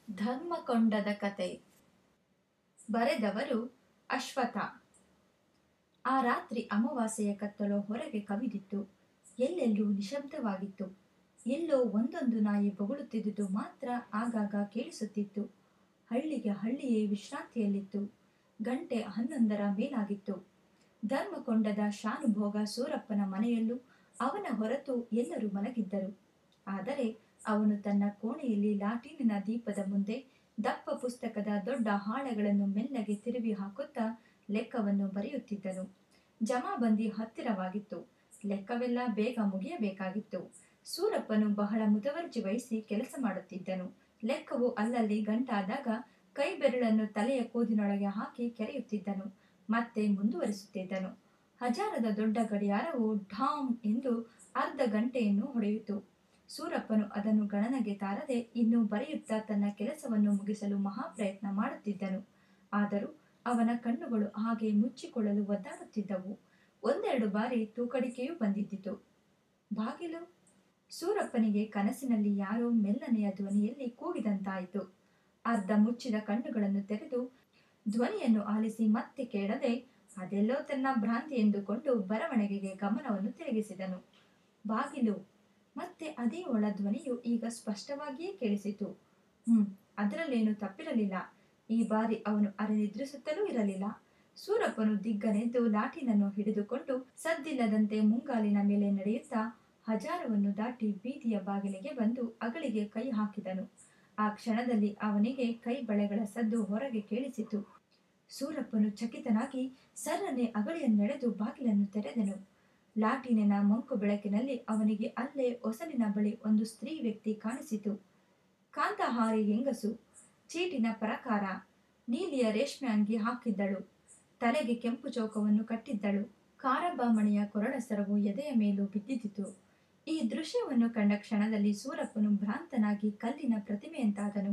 ಧರ್ಮಕೊಂಡದ ಕತೆ. ಬರೆದವರು ಅಶ್ವಥ. ಆ ರಾತ್ರಿ ಅಮಾವಾಸ್ಯೆಯ ಕತ್ತಲು ಹೊರಗೆ ಕವಿದಿತ್ತು. ಎಲ್ಲೆಲ್ಲೂ ನಿಶಬ್ದವಾಗಿತ್ತು. ಎಲ್ಲೋ ಒಂದೊಂದು ನಾಯಿ ಬೊಗಳುತ್ತಿದ್ದುದು ಮಾತ್ರ ಆಗಾಗ ಕೇಳಿಸುತ್ತಿತ್ತು. ಹಳ್ಳಿಯೇ ವಿಶ್ರಾಂತಿಯಲ್ಲಿತ್ತು. ಗಂಟೆ 11ರ ಮೇಲಾಗಿತ್ತು. ಧರ್ಮಕೊಂಡದ ಶಾನುಭೋಗ ಸೂರಪ್ಪನ ಮನೆಯಲ್ಲೂ ಅವನ ಹೊರತು ಎಲ್ಲರೂ ಮಲಗಿದ್ದರು. ಆದರೆ ಅವನು ತನ್ನ ಕೋಣೆಯಲ್ಲಿ ಲಾಟೀನಿನ ದೀಪದ ಮುಂದೆ ದಪ್ಪ ಪುಸ್ತಕದ ದೊಡ್ಡ ಹಾಳೆಗಳನ್ನು ಮೆಲ್ಲಗೆ ತಿರುವಿ ಹಾಕುತ್ತಾ ಲೆಕ್ಕವನ್ನು ಬರೆಯುತ್ತಿದ್ದನು. ಜಮಾಬಂದಿ ಹತ್ತಿರವಾಗಿತ್ತು. ಲೆಕ್ಕವೆಲ್ಲ ಬೇಗ ಮುಗಿಯಬೇಕಾಗಿತ್ತು. ಸೂರಪ್ಪನು ಬಹಳ ಮುತುವರ್ಜಿ ವಹಿಸಿ ಕೆಲಸ ಮಾಡುತ್ತಿದ್ದನು. ಲೆಕ್ಕವು ಅಲ್ಲಲ್ಲಿ ಗಂಟಾದಾಗ ಕೈ ಬೆರಳನ್ನು ತಲೆಯ ಕೂದಿನೊಳಗೆ ಹಾಕಿ ಕೆರೆಯುತ್ತಿದ್ದನು. ಮತ್ತೆ ಮುಂದುವರಿಸುತ್ತಿದ್ದನು. ಹಜಾರದ ದೊಡ್ಡ ಗಡಿಯಾರವು ಢಾಮ್ ಎಂದು ಅರ್ಧ ಗಂಟೆಯನ್ನು ಹೊಡೆಯಿತು. ಸೂರಪ್ಪನು ಅದನ್ನು ಗಣನೆಗೆ ತಾರದೆ ಇನ್ನೂ ಬರೆಯುತ್ತಾ ತನ್ನ ಕೆಲಸವನ್ನು ಮುಗಿಸಲು ಮಹಾಪ್ರಯತ್ನ ಮಾಡುತ್ತಿದ್ದನು. ಆದರೂ ಅವನ ಕಣ್ಣುಗಳು ಹಾಗೆ ಮುಚ್ಚಿಕೊಳ್ಳಲು ಒದ್ದಾಡುತ್ತಿದ್ದವು. ಒಂದೆರಡು ಬಾರಿ ತೂಕಡಿಕೆಯೂ ಬಂದಿದ್ದಿತು. ಬಾಗಿಲು. ಸೂರಪ್ಪನಿಗೆ ಕನಸಿನಲ್ಲಿ ಯಾರೋ ಮೆಲ್ಲನೆಯ ಧ್ವನಿಯಲ್ಲಿ ಕೂಗಿದಂತಾಯಿತು. ಅರ್ಧ ಮುಚ್ಚಿದ ಕಣ್ಣುಗಳನ್ನು ತೆರೆದು ಧ್ವನಿಯನ್ನು ಆಲಿಸಿ ಮತ್ತೆ ಕೇಳದೆ ಅದೆಲ್ಲೋ ತನ್ನ ಭ್ರಾಂತಿ ಎಂದುಕೊಂಡು ಬರವಣಿಗೆಗೆ ಗಮನವನ್ನು ತಿರುಗಿಸಿದನು. ಬಾಗಿಲು. ಮತ್ತೆ ಅದೇ ಒಳ ಧ್ವನಿಯು ಈಗ ಸ್ಪಷ್ಟವಾಗಿಯೇ ಕೇಳಿಸಿತು. ಅದರಲ್ಲೇನು ತಪ್ಪಿರಲಿಲ್ಲ. ಈ ಬಾರಿ ಅವನು ಅರೆನಿದ್ರಿಸುತ್ತಲೂ ಇರಲಿಲ್ಲ. ಸೂರಪ್ಪನು ದಿಗ್ಗನೆದ್ದು ಲಾಟಿನನ್ನು ಹಿಡಿದುಕೊಂಡು ಸದ್ದಿಲ್ಲದಂತೆ ಮುಂಗಾಲಿನ ಮೇಲೆ ನಡೆಯುತ್ತಾ ಹಜಾರವನ್ನು ದಾಟಿ ಬೀದಿಯ ಬಾಗಿಲಿಗೆ ಬಂದು ಅಗಳಿಗೆ ಕೈ ಹಾಕಿದನು. ಆ ಕ್ಷಣದಲ್ಲಿ ಅವನಿಗೆ ಕೈ ಬಳೆಗಳ ಸದ್ದು ಹೊರಗೆ ಕೇಳಿಸಿತು. ಸೂರಪ್ಪನು ಚಕಿತನಾಗಿ ಸರ್ರನೆ ಅಗಳಿಯನ್ನೆಳೆದು ಬಾಗಿಲನ್ನು ತೆರೆದನು. ಲಾಟೀನಿನ ಮಂಕು ಬೆಳಕಿನಲ್ಲಿ ಅವನಿಗೆ ಅಲ್ಲೇ ಹೊಸಲಿನ ಬಳಿ ಒಂದು ಸ್ತ್ರೀ ವ್ಯಕ್ತಿ ಕಾಣಿಸಿತು. ಕಾಂತಹಾರಿ ಹೆಂಗಸು. ಚೀಟಿನ ಪ್ರಕಾರ ನೀಲಿಯ ರೇಷ್ಮೆ ಅಂಗಿ ಹಾಕಿದ್ದಳು. ತಲೆಗೆ ಕೆಂಪು ಚೌಕವನ್ನು ಕಟ್ಟಿದ್ದಳು. ಕಾರಬ್ಬಾಮಣಿಯ ಕೊರಳ ಸರವು ಎದೆಯ ಮೇಲೂ ಬಿದ್ದಿದ್ದಿತು. ಈ ದೃಶ್ಯವನ್ನು ಕಂಡ ಕ್ಷಣದಲ್ಲಿ ಸೂರಪ್ಪನು ಭ್ರಾಂತನಾಗಿ ಕಲ್ಲಿನ ಪ್ರತಿಮೆಯಂತಾದನು.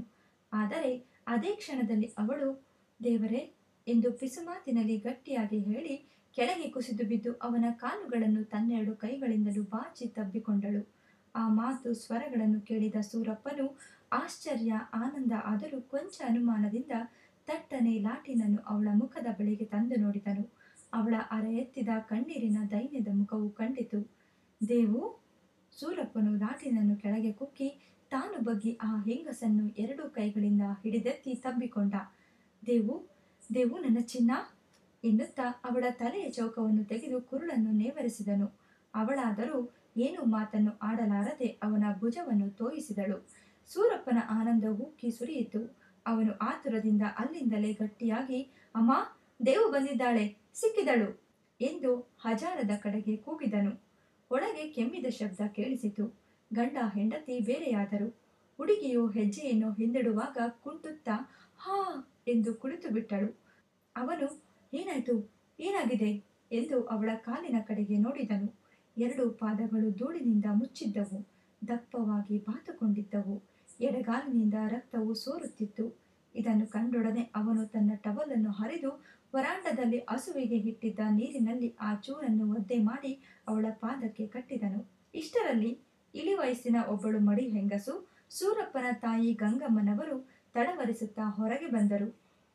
ಆದರೆ ಅದೇ ಕ್ಷಣದಲ್ಲಿ ಅವಳು ದೇವರೇ ಎಂದು ಪಿಸುಮಾತಿನಲ್ಲಿ ಗಟ್ಟಿಯಾಗಿ ಹೇಳಿ ಕೆಳಗೆ ಕುಸಿದು ಬಿದ್ದು ಅವನ ಕಾಲುಗಳನ್ನು ತನ್ನೆರಡು ಕೈಗಳಿಂದಲೂ ಬಾಚಿ ತಬ್ಬಿಕೊಂಡಳು. ಆ ಮಾತು ಸ್ವರಗಳನ್ನು ಕೇಳಿದ ಸೂರಪ್ಪನು ಆಶ್ಚರ್ಯ, ಆನಂದ, ಆದರೂ ಕೊಂಚ ಅನುಮಾನದಿಂದ ತಟ್ಟನೆ ಲಾಟಿನನ್ನು ಅವಳ ಮುಖದ ಬಳಿಗೆ ತಂದು ನೋಡಿದನು. ಅವಳ ಅರೆ ಎತ್ತಿದ ಕಣ್ಣೀರಿನ ದೈನ್ಯದ ಮುಖವು ಕಂಡಿತು. ದೇವು. ಸೂರಪ್ಪನು ಲಾಟಿನನ್ನು ಕೆಳಗೆ ಕುಕ್ಕಿ ತಾನು ಬಗ್ಗಿ ಆ ಹೆಂಗಸನ್ನು ಎರಡೂ ಕೈಗಳಿಂದ ಹಿಡಿದೆತ್ತಿ ತಬ್ಬಿಕೊಂಡ. ದೇವು, ದೇವು ನನ್ನ ಚಿನ್ನ ಎನ್ನುತ್ತಾ ಅವಳ ತಲೆಯ ಚೌಕವನ್ನು ತೆಗೆದು ಕುರುಳನ್ನು ನೇವರಿಸಿದನು. ಅವಳಾದರೂ ಏನೂ ಮಾತನ್ನು ಆಡಲಾರದೆ ಅವನ ಭುಜವನ್ನು ತೋಯಿಸಿದಳು. ಸೂರಪ್ಪನ ಆನಂದ ಉಕ್ಕಿ ಸುರಿಯಿತು. ಅವನು ಆತುರದಿಂದ ಅಲ್ಲಿಂದಲೇ ಗಟ್ಟಿಯಾಗಿ, ಅಮ್ಮ, ದೇವು ಬಂದಿದ್ದಾಳೆ, ಸಿಕ್ಕಿದಳು ಎಂದು ಹಜಾರದ ಕಡೆಗೆ ಕೂಗಿದನು. ಒಳಗೆ ಕೆಮ್ಮಿದ ಶಬ್ದ ಕೇಳಿಸಿತು. ಗಂಡ ಹೆಂಡತಿ ಬೇರೆಯಾದರು. ಹುಡುಗಿಯು ಹೆಜ್ಜೆಯನ್ನು ಹಿಂದಿಡುವಾಗ ಕುಂಟುತ್ತಾ ಹಾ ಎಂದು ಕುಳಿತು ಬಿಟ್ಟಳು. ಅವನು ಏನಾಯ್ತು, ಏನಾಗಿದೆ ಎಂದು ಅವಳ ಕಾಲಿನ ಕಡೆಗೆ ನೋಡಿದನು. ಎರಡು ಪಾದಗಳು ಧೂಳಿನಿಂದ ಮುಚ್ಚಿದ್ದವು. ದಪ್ಪವಾಗಿ ಬಾತುಕೊಂಡಿದ್ದವು. ಎಡಗಾಲಿನಿಂದ ರಕ್ತವು ಸೋರುತ್ತಿತ್ತು. ಇದನ್ನು ಕಂಡೊಡನೆ ಅವನು ತನ್ನ ಟವಲನ್ನು ಹರಿದು ವರಾಂಡದಲ್ಲಿ ಹಸುವಿಗೆ ಇಟ್ಟಿದ್ದ ನೀರಿನಲ್ಲಿ ಆ ಚೂರನ್ನು ಒದ್ದೆ ಮಾಡಿ ಅವಳ ಪಾದಕ್ಕೆ ಕಟ್ಟಿದನು. ಇಷ್ಟರಲ್ಲಿ ಇಳಿವಯಸ್ಸಿನ ಒಬ್ಬಳು ಮಡಿ ಹೆಂಗಸು, ಸೂರಪ್ಪನ ತಾಯಿ ಗಂಗಮ್ಮನವರು ತಡವರಿಸುತ್ತಾ ಹೊರಗೆ ಬಂದರು.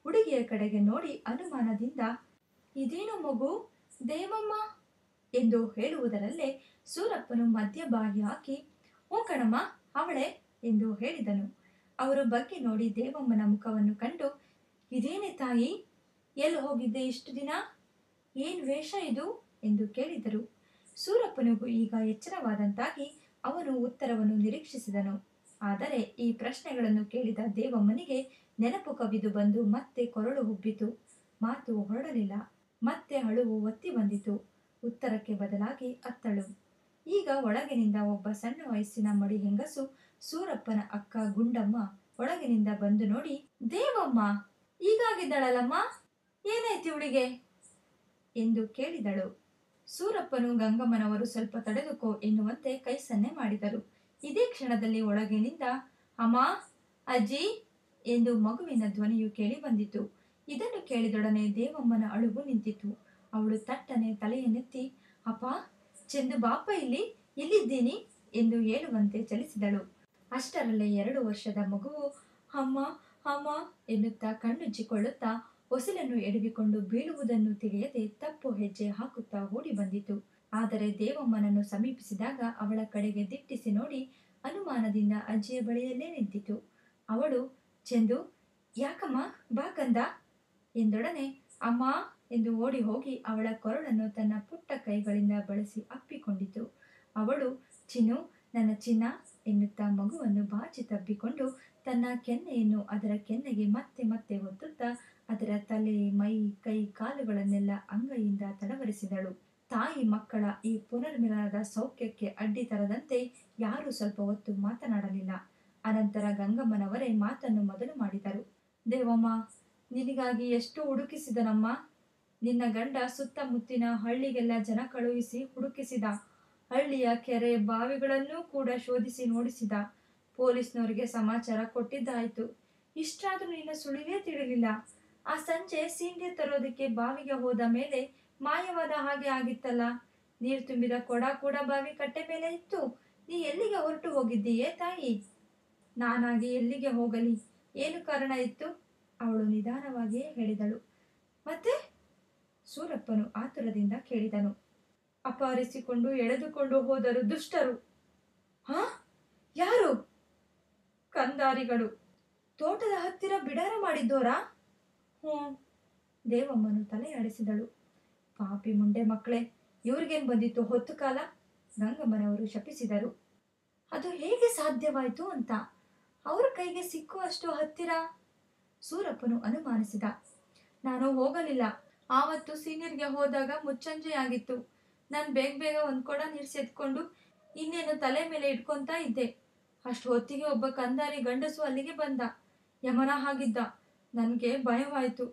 ಹುಡುಗಿಯ ಕಡೆಗೆ ನೋಡಿ ಅನುಮಾನದಿಂದ, ಇದೇನು ಮಗು, ದೇವಮ್ಮ ಎಂದು ಹೇಳುವುದರಲ್ಲೇ ಸೂರಪ್ಪನು ಮಧ್ಯ ಬಾಯಿ ಹಾಕಿ, ಹ್ಞೂ ಕಣಮ್ಮ, ಅವಳೇ ಎಂದು ಹೇಳಿದನು. ಅವರು ಬಗ್ಗೆ ನೋಡಿ ದೇವಮ್ಮನ ಮುಖವನ್ನು ಕಂಡು, ಇದೇನೆ ತಾಯಿ, ಎಲ್ಲಿ ಹೋಗಿದ್ದೆ ಇಷ್ಟು ದಿನ, ಏನ್ ವೇಷ ಇದು ಎಂದು ಕೇಳಿದರು. ಸೂರಪ್ಪನಿಗೂ ಈಗ ಎಚ್ಚರವಾದಂತಾಗಿ ಅವನು ಉತ್ತರವನ್ನು ನಿರೀಕ್ಷಿಸಿದನು. ಆದರೆ ಈ ಪ್ರಶ್ನೆಗಳನ್ನು ಕೇಳಿದ ದೇವಮ್ಮನಿಗೆ ನೆನಪು ಕವಿದು ಬಂದು ಮತ್ತೆ ಕೊರಳು ಉಬ್ಬಿತು. ಮಾತು ಹೊರಡಲಿಲ್ಲ. ಮತ್ತೆ ಅಳುವು ಒತ್ತಿ ಬಂದಿತು. ಉತ್ತರಕ್ಕೆ ಬದಲಾಗಿ ಅತ್ತಳು. ಈಗ ಒಳಗಿನಿಂದ ಒಬ್ಬ ಸಣ್ಣ ವಯಸ್ಸಿನ ಮಡಿ ಹೆಂಗಸು, ಸೂರಪ್ಪನ ಅಕ್ಕ ಗುಂಡಮ್ಮ, ಒಳಗಿನಿಂದ ಬಂದು ನೋಡಿ, ದೇವಮ್ಮ ಹೀಗಾಗಿದ್ದಳಲ್ಲಮ್ಮ, ಏನಾಯ್ತು ಇವಳಿಗೆ ಎಂದು ಕೇಳಿದಳು. ಸೂರಪ್ಪನು ಗಂಗಮ್ಮನವರು ಸ್ವಲ್ಪ ತಡೆದುಕೋ ಎನ್ನುವಂತೆ ಕೈ ಸನ್ನೆ ಮಾಡಿದರು. ಇದೇ ಕ್ಷಣದಲ್ಲಿ ಒಳಗಿನಿಂದ ಅಮ್ಮ, ಅಜ್ಜಿ ಎಂದು ಮಗುವಿನ ಧ್ವನಿಯು ಕೇಳಿ ಬಂದಿತು. ಇದನ್ನು ಕೇಳಿದೊಡನೆ ದೇವಮ್ಮನ ಅಳುವು ನಿಂತಿತು. ಅವಳು ತಟ್ಟನೆ ತಲೆಯನ್ನೆತ್ತಿ, ಅಪ್ಪ, ಚೆಂದು ಬಾಪ, ಇಲ್ಲಿದ್ದೀನಿ ಎಂದು ಹೇಳುವಂತೆ ಚಲಿಸಿದಳು. ಅಷ್ಟರಲ್ಲೇ 2 ವರ್ಷದ ಮಗುವು ಅಮ್ಮ ಅಮ್ಮ ಎನ್ನುತ್ತಾ ಕಣ್ಣುಜ್ಜಿಕೊಳ್ಳುತ್ತಾ ಹೊಸಲನ್ನು ಎಡವಿಕೊಂಡು ಬೀಳುವುದನ್ನು ತಿಳಿಯದೆ ತಪ್ಪು ಹೆಜ್ಜೆ ಹಾಕುತ್ತಾ ಓಡಿ ಬಂದಿತು. ಆದರೆ ದೇವಮ್ಮನನ್ನು ಸಮೀಪಿಸಿದಾಗ ಅವಳ ಕಡೆಗೆ ದಿಟ್ಟಿಸಿ ನೋಡಿ ಅನುಮಾನದಿಂದ ಅಜ್ಜಿಯ ಬಳಿಯಲ್ಲೇ ನಿಂತಿತು. ಅವಳು, ಚಂದು, ಯಾಕಮ್ಮ, ಬಾ ಕಂದ ಎಂದೊಡನೆ ಅಮ್ಮ ಎಂದು ಓಡಿ ಹೋಗಿ ಅವಳ ಕೊರಳನ್ನು ತನ್ನ ಪುಟ್ಟ ಕೈಗಳಿಂದ ಬಳಸಿ ಅಪ್ಪಿಕೊಂಡಿತು. ಅವಳು, ಚಿನ್ನು, ನನ್ನ ಚಿನ್ನ ಎನ್ನುತ್ತಾ ಮಗುವನ್ನು ಬಾಚಿ ತಬ್ಬಿಕೊಂಡು ತನ್ನ ಕೆನ್ನೆಯನ್ನು ಅದರ ಕೆನ್ನೆಗೆ ಮತ್ತೆ ಮತ್ತೆ ಒತ್ತುತ್ತಾ ಅದರ ತಲೆ, ಮೈ, ಕೈ, ಕಾಲುಗಳನ್ನೆಲ್ಲ ಅಂಗೈಯಿಂದ ತಡವರಿಸಿದಳು. ತಾಯಿ ಮಕ್ಕಳ ಈ ಪುನರ್ಮಿಲನದ ಸೌಖ್ಯಕ್ಕೆ ಅಡ್ಡಿ ತರದಂತೆ ಯಾರೂ ಸ್ವಲ್ಪ ಹೊತ್ತು ಮಾತನಾಡಲಿಲ್ಲ. ಅನಂತರ ಗಂಗಮ್ಮನವರೇ ಮಾತನ್ನು ಮೊದಲು ಮಾಡಿದರು. ದೇವಮ್ಮ, ನಿನಗಾಗಿ ಎಷ್ಟು ಹುಡುಕಿಸಿದನಮ್ಮ. ನಿನ್ನ ಗಂಡ ಸುತ್ತಮುತ್ತಿನ ಹಳ್ಳಿಗೆಲ್ಲ ಜನ ಕಳುಹಿಸಿ ಹುಡುಕಿಸಿದ. ಹಳ್ಳಿಯ ಕೆರೆ ಬಾವಿಗಳನ್ನೂ ಕೂಡ ಶೋಧಿಸಿ ನೋಡಿಸಿದ. ಪೊಲೀಸ್ನವರಿಗೆ ಸಮಾಚಾರ ಕೊಟ್ಟಿದ್ದಾಯಿತು. ಇಷ್ಟಾದ್ರೂ ನಿನ್ನ ಸುಳಿವೇ ತಿಳಿಲಿಲ್ಲ. ಆ ಸಂಜೆ ಸೀಂಡೆ ತರೋದಕ್ಕೆ ಬಾವಿಗೆ ಹೋದ ಮೇಲೆ ಮಾಯವಾದ ಹಾಗೆ ಆಗಿತ್ತಲ್ಲ. ನೀರು ತುಂಬಿದ ಕೊಡ ಕೂಡ ಬಾವಿ ಕಟ್ಟೆ ಮೇಲೆ ಇತ್ತು. ನೀ ಎಲ್ಲಿಗೆ ಹೊರಟು ಹೋಗಿದ್ದೀಯೇ ತಾಯಿ? ನಾನಾಗಿ ಎಲ್ಲಿಗೆ ಹೋಗಲಿ? ಏನು ಕಾರಣ ಇತ್ತು? ಅವಳು ನಿಧಾನವಾಗಿಯೇ ಹೇಳಿದಳು. ಮತ್ತೆ? ಸೂರಪ್ಪನು ಆತುರದಿಂದ ಕೇಳಿದನು. ಅಪಹರಿಸಿಕೊಂಡು ಎಳೆದುಕೊಂಡು ಹೋದರು ದುಷ್ಟರು. ಹಾ? ಯಾರು? ಕಂದಾರಿಗಳು. ತೋಟದ ಹತ್ತಿರ ಬಿಡಾರ ಮಾಡಿದ್ದೋರಾ? ಹ್ಞೂ. ದೇವಮ್ಮನು ತಲೆ ಆಡಿಸಿದಳು. ಪಾಪಿ ಮುಂಡೆ ಮಕ್ಕಳೇ, ಇವ್ರಿಗೇನು ಬಂದಿತ್ತು ಹೊತ್ತು ಕಾಲ? ಗಂಗಮ್ಮನವರು ಶಪಿಸಿದರು. ಅದು ಹೇಗೆ ಸಾಧ್ಯವಾಯಿತು ಅಂತ. ಅವ್ರ ಕೈಗೆ ಸಿಕ್ಕುವಷ್ಟು ಹತ್ತಿರ? ಸೂರಪ್ಪನು ಅನುಮಾನಿಸಿದ. ನಾನು ಹೋಗಲಿಲ್ಲ. ಆವತ್ತು ಸೀನಿಯರ್ಗೆ ಹೋದಾಗ ಮುಚ್ಚಂಜೆಯಾಗಿತ್ತು. ನಾನು ಬೇಗ ಬೇಗ ಒಂದು ಕೊಡ ನೀರು ಸೆದ್ಕೊಂಡು ಇನ್ನೇನು ತಲೆ ಮೇಲೆ ಇಟ್ಕೊತಾ ಇದ್ದೆ. ಅಷ್ಟು ಹೊತ್ತಿಗೆ ಒಬ್ಬ ಕಂದಾರಿ ಗಂಡಸು ಅಲ್ಲಿಗೆ ಬಂದ. ಯಮನ ಹಾಗಿದ್ದ. ನನಗೆ ಭಯವಾಯಿತು.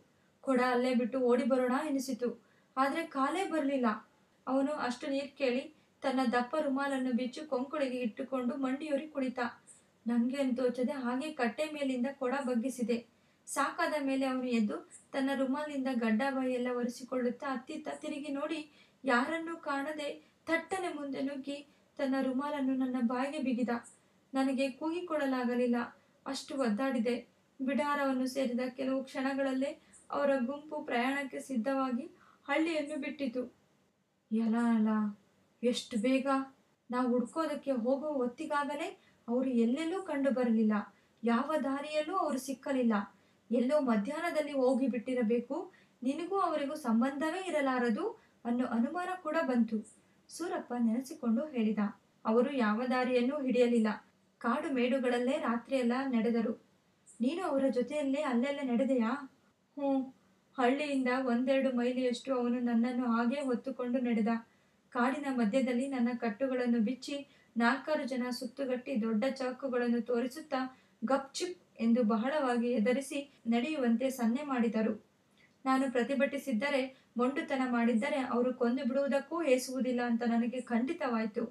ಕೊಡ ಅಲ್ಲೇ ಬಿಟ್ಟು ಓಡಿ ಬರೋಣ ಎನಿಸಿತು. ಆದರೆ ಕಾಲೇ ಬರಲಿಲ್ಲ. ಅವನು ಅಷ್ಟು ನೀರು ಕೇಳಿ ತನ್ನ ದಪ್ಪ ರುಮಾಲನ್ನು ಬಿಚ್ಚು ಕೊಂಕುಳಿಗೆ ಇಟ್ಟುಕೊಂಡು ಮಂಡಿಯೂರಿ ಕುಳಿತ. ನನಗೇನು ತೋಚದೆ ಹಾಗೆ ಕಟ್ಟೆ ಮೇಲಿಂದ ಕೊಡ ಬಗ್ಗಿಸಿದೆ. ಸಾಕಾದ ಮೇಲೆ ಅವನು ಎದ್ದು ತನ್ನ ರುಮಾಲಿಂದ ಗಡ್ಡ ಬಾಯಿಯೆಲ್ಲ ಒರೆಸಿಕೊಳ್ಳುತ್ತಾ ಅತ್ತಿತ್ತ ತಿರುಗಿ ನೋಡಿ ಯಾರನ್ನೂ ಕಾಣದೆ ಥಟ್ಟನೆ ಮುಂದೆ ನುಗ್ಗಿ ತನ್ನ ರುಮಾಲನ್ನು ನನ್ನ ಬಾಯಿಗೆ ಬಿಗಿದ. ನನಗೆ ಕೂಗಿಕೊಳ್ಳಲಾಗಲಿಲ್ಲ. ಅಷ್ಟು ಒದ್ದಾಡಿದೆ. ಬಿಡಾರವನ್ನು ಸೇರಿದ ಕೆಲವು ಕ್ಷಣಗಳಲ್ಲೇ ಅವರ ಗುಂಪು ಪ್ರಯಾಣಕ್ಕೆ ಸಿದ್ಧವಾಗಿ ಹಳ್ಳಿಯನ್ನು ಬಿಟ್ಟಿತು. ಎಲ ಅಲ, ಎಷ್ಟು ಬೇಗ! ನಾವು ಹುಡ್ಕೋದಕ್ಕೆ ಹೋಗುವ ಹೊತ್ತಿಗಾಗಲೇ ಅವರು ಎಲ್ಲೆಲ್ಲೂ ಕಂಡು ಬರಲಿಲ್ಲ. ಯಾವ ದಾರಿಯಲ್ಲೂ ಅವರು ಸಿಕ್ಕಲಿಲ್ಲ. ಎಲ್ಲೋ ಮಧ್ಯಾಹ್ನದಲ್ಲಿ ಹೋಗಿ ಬಿಟ್ಟಿರಬೇಕು. ನಿನಗೂ ಅವರಿಗೂ ಸಂಬಂಧವೇ ಇರಲಾರದು ಅನ್ನೋ ಅನುಮಾನ ಕೂಡ ಬಂತು. ಸೂರಪ್ಪ ನೆನೆಸಿಕೊಂಡು ಹೇಳಿದ. ಅವರು ಯಾವ ದಾರಿಯನ್ನೂ ಹಿಡಿಯಲಿಲ್ಲ. ಕಾಡು ಮೇಡುಗಳಲ್ಲೇ ರಾತ್ರಿಯೆಲ್ಲ ನಡೆದರು. ನೀನು ಅವರ ಜೊತೆಯಲ್ಲೇ ಅಲ್ಲೆಲ್ಲ ನಡೆದೆಯಾ? ಹ್ಞೂ. ಹಳ್ಳಿಯಿಂದ 1-2 ಮೈಲಿಯಷ್ಟು ಅವನು ನನ್ನನ್ನು ಹಾಗೇ ಹೊತ್ತುಕೊಂಡು ನಡೆದ. ಕಾಡಿನ ಮಧ್ಯದಲ್ಲಿ ನನ್ನ ಕಟ್ಟುಗಳನ್ನು ಬಿಚ್ಚಿ 4-6 ಜನ ಸುತ್ತುಗಟ್ಟಿ ದೊಡ್ಡ ಚಾಕುಗಳನ್ನು ತೋರಿಸುತ್ತಾ ಗಪ್ಚುಪ್ ಎಂದು ಬಹಳವಾಗಿ ಹೆದರಿಸಿ ನಡೆಯುವಂತೆ ಸನ್ನೆ ಮಾಡಿದರು. ನಾನು ಪ್ರತಿಭಟಿಸಿದ್ದರೆ, ಮೊಂಡುತನ ಮಾಡಿದ್ದರೆ ಅವರು ಕೊಂದು ಬಿಡುವುದಕ್ಕೂ ಏಸುವುದಿಲ್ಲ ಅಂತ ನನಗೆ ಖಂಡಿತವಾಯಿತು.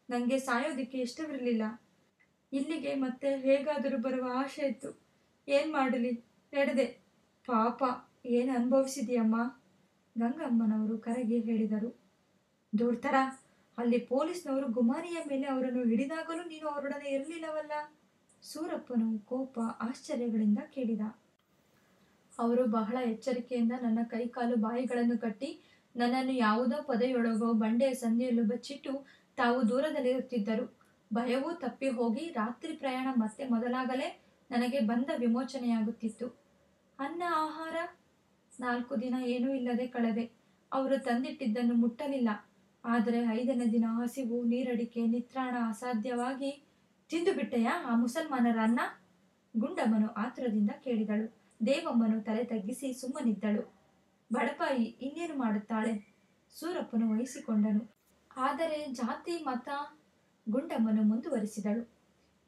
ನನಗೆ ಸಾಯೋದಿಕ್ಕೆ ಇಷ್ಟವಿರಲಿಲ್ಲ. ಇಲ್ಲಿಗೆ ಮತ್ತೆ ಹೇಗಾದರೂ ಬರುವ ಆಸೆ ಇತ್ತು. ಏನು ಮಾಡಲಿ, ನಡೆದೆ. ಪಾಪ, ಏನು ಅನುಭವಿಸಿದೆಯಮ್ಮ? ಗಂಗಮ್ಮನವರು ಕರೆಗೆ ಹೇಳಿದರು. ದೂಡ್ತರ, ಅಲ್ಲಿ ಪೊಲೀಸ್ನವರು ಗುಮಾನಿಯ ಮೇಲೆ ಅವರನ್ನು ಹಿಡಿದಾಗಲೂ ನೀನು ಅವರೊಡನೆ ಇರಲಿಲ್ಲವಲ್ಲ? ಸೂರಪ್ಪನು ಕೋಪ ಆಶ್ಚರ್ಯಗಳಿಂದ ಕೇಳಿದ. ಅವರು ಬಹಳ ಎಚ್ಚರಿಕೆಯಿಂದ ನನ್ನ ಕೈಕಾಲು ಬಾಯಿಗಳನ್ನು ಕಟ್ಟಿ ನನ್ನನ್ನು ಯಾವುದೋ ಪೊದೆಯೊಳಗೋ ಬಂಡೆಯ ಸಂದಿಯಲ್ಲೂ ಬಚ್ಚಿಟ್ಟು ತಾವು ದೂರದಲ್ಲಿರುತ್ತಿದ್ದರು. ಭಯವೂ ತಪ್ಪಿ ಹೋಗಿ ರಾತ್ರಿ ಪ್ರಯಾಣ ಮತ್ತೆ ಮೊದಲಾಗಲೇ ನನಗೆ ಬಂದ ವಿಮೋಚನೆಯಾಗುತ್ತಿತ್ತು. ಅನ್ನ ಆಹಾರ 4 ದಿನ ಏನೂ ಇಲ್ಲದೆ ಕಳೆದೆ. ಅವರು ತಂದಿಟ್ಟಿದ್ದನ್ನು ಮುಟ್ಟಲಿಲ್ಲ. ಆದರೆ 5ನೇ ದಿನ ಹಸಿವು, ನೀರಡಿಕೆ, ನಿತ್ರಾಣ ಅಸಾಧ್ಯವಾಗಿ ತಿಂದು ಬಿಟ್ಟೆಯಾ ಆ ಮುಸಲ್ಮಾನರ ಅನ್ನ? ಗುಂಡಮ್ಮನು ಆತುರದಿಂದ ಕೇಳಿದಳು. ದೇವಮ್ಮನು ತಲೆ ತಗ್ಗಿಸಿ ಸುಮ್ಮನಿದ್ದಳು. ಬಡಪಾಯಿ ಇನ್ನೇನು ಮಾಡುತ್ತಾಳೆ? ಸೂರಪ್ಪನು ವಹಿಸಿಕೊಂಡನು. ಆದರೆ ಜಾತಿ ಮತ? ಗುಂಡಮ್ಮನು ಮುಂದುವರಿಸಿದಳು.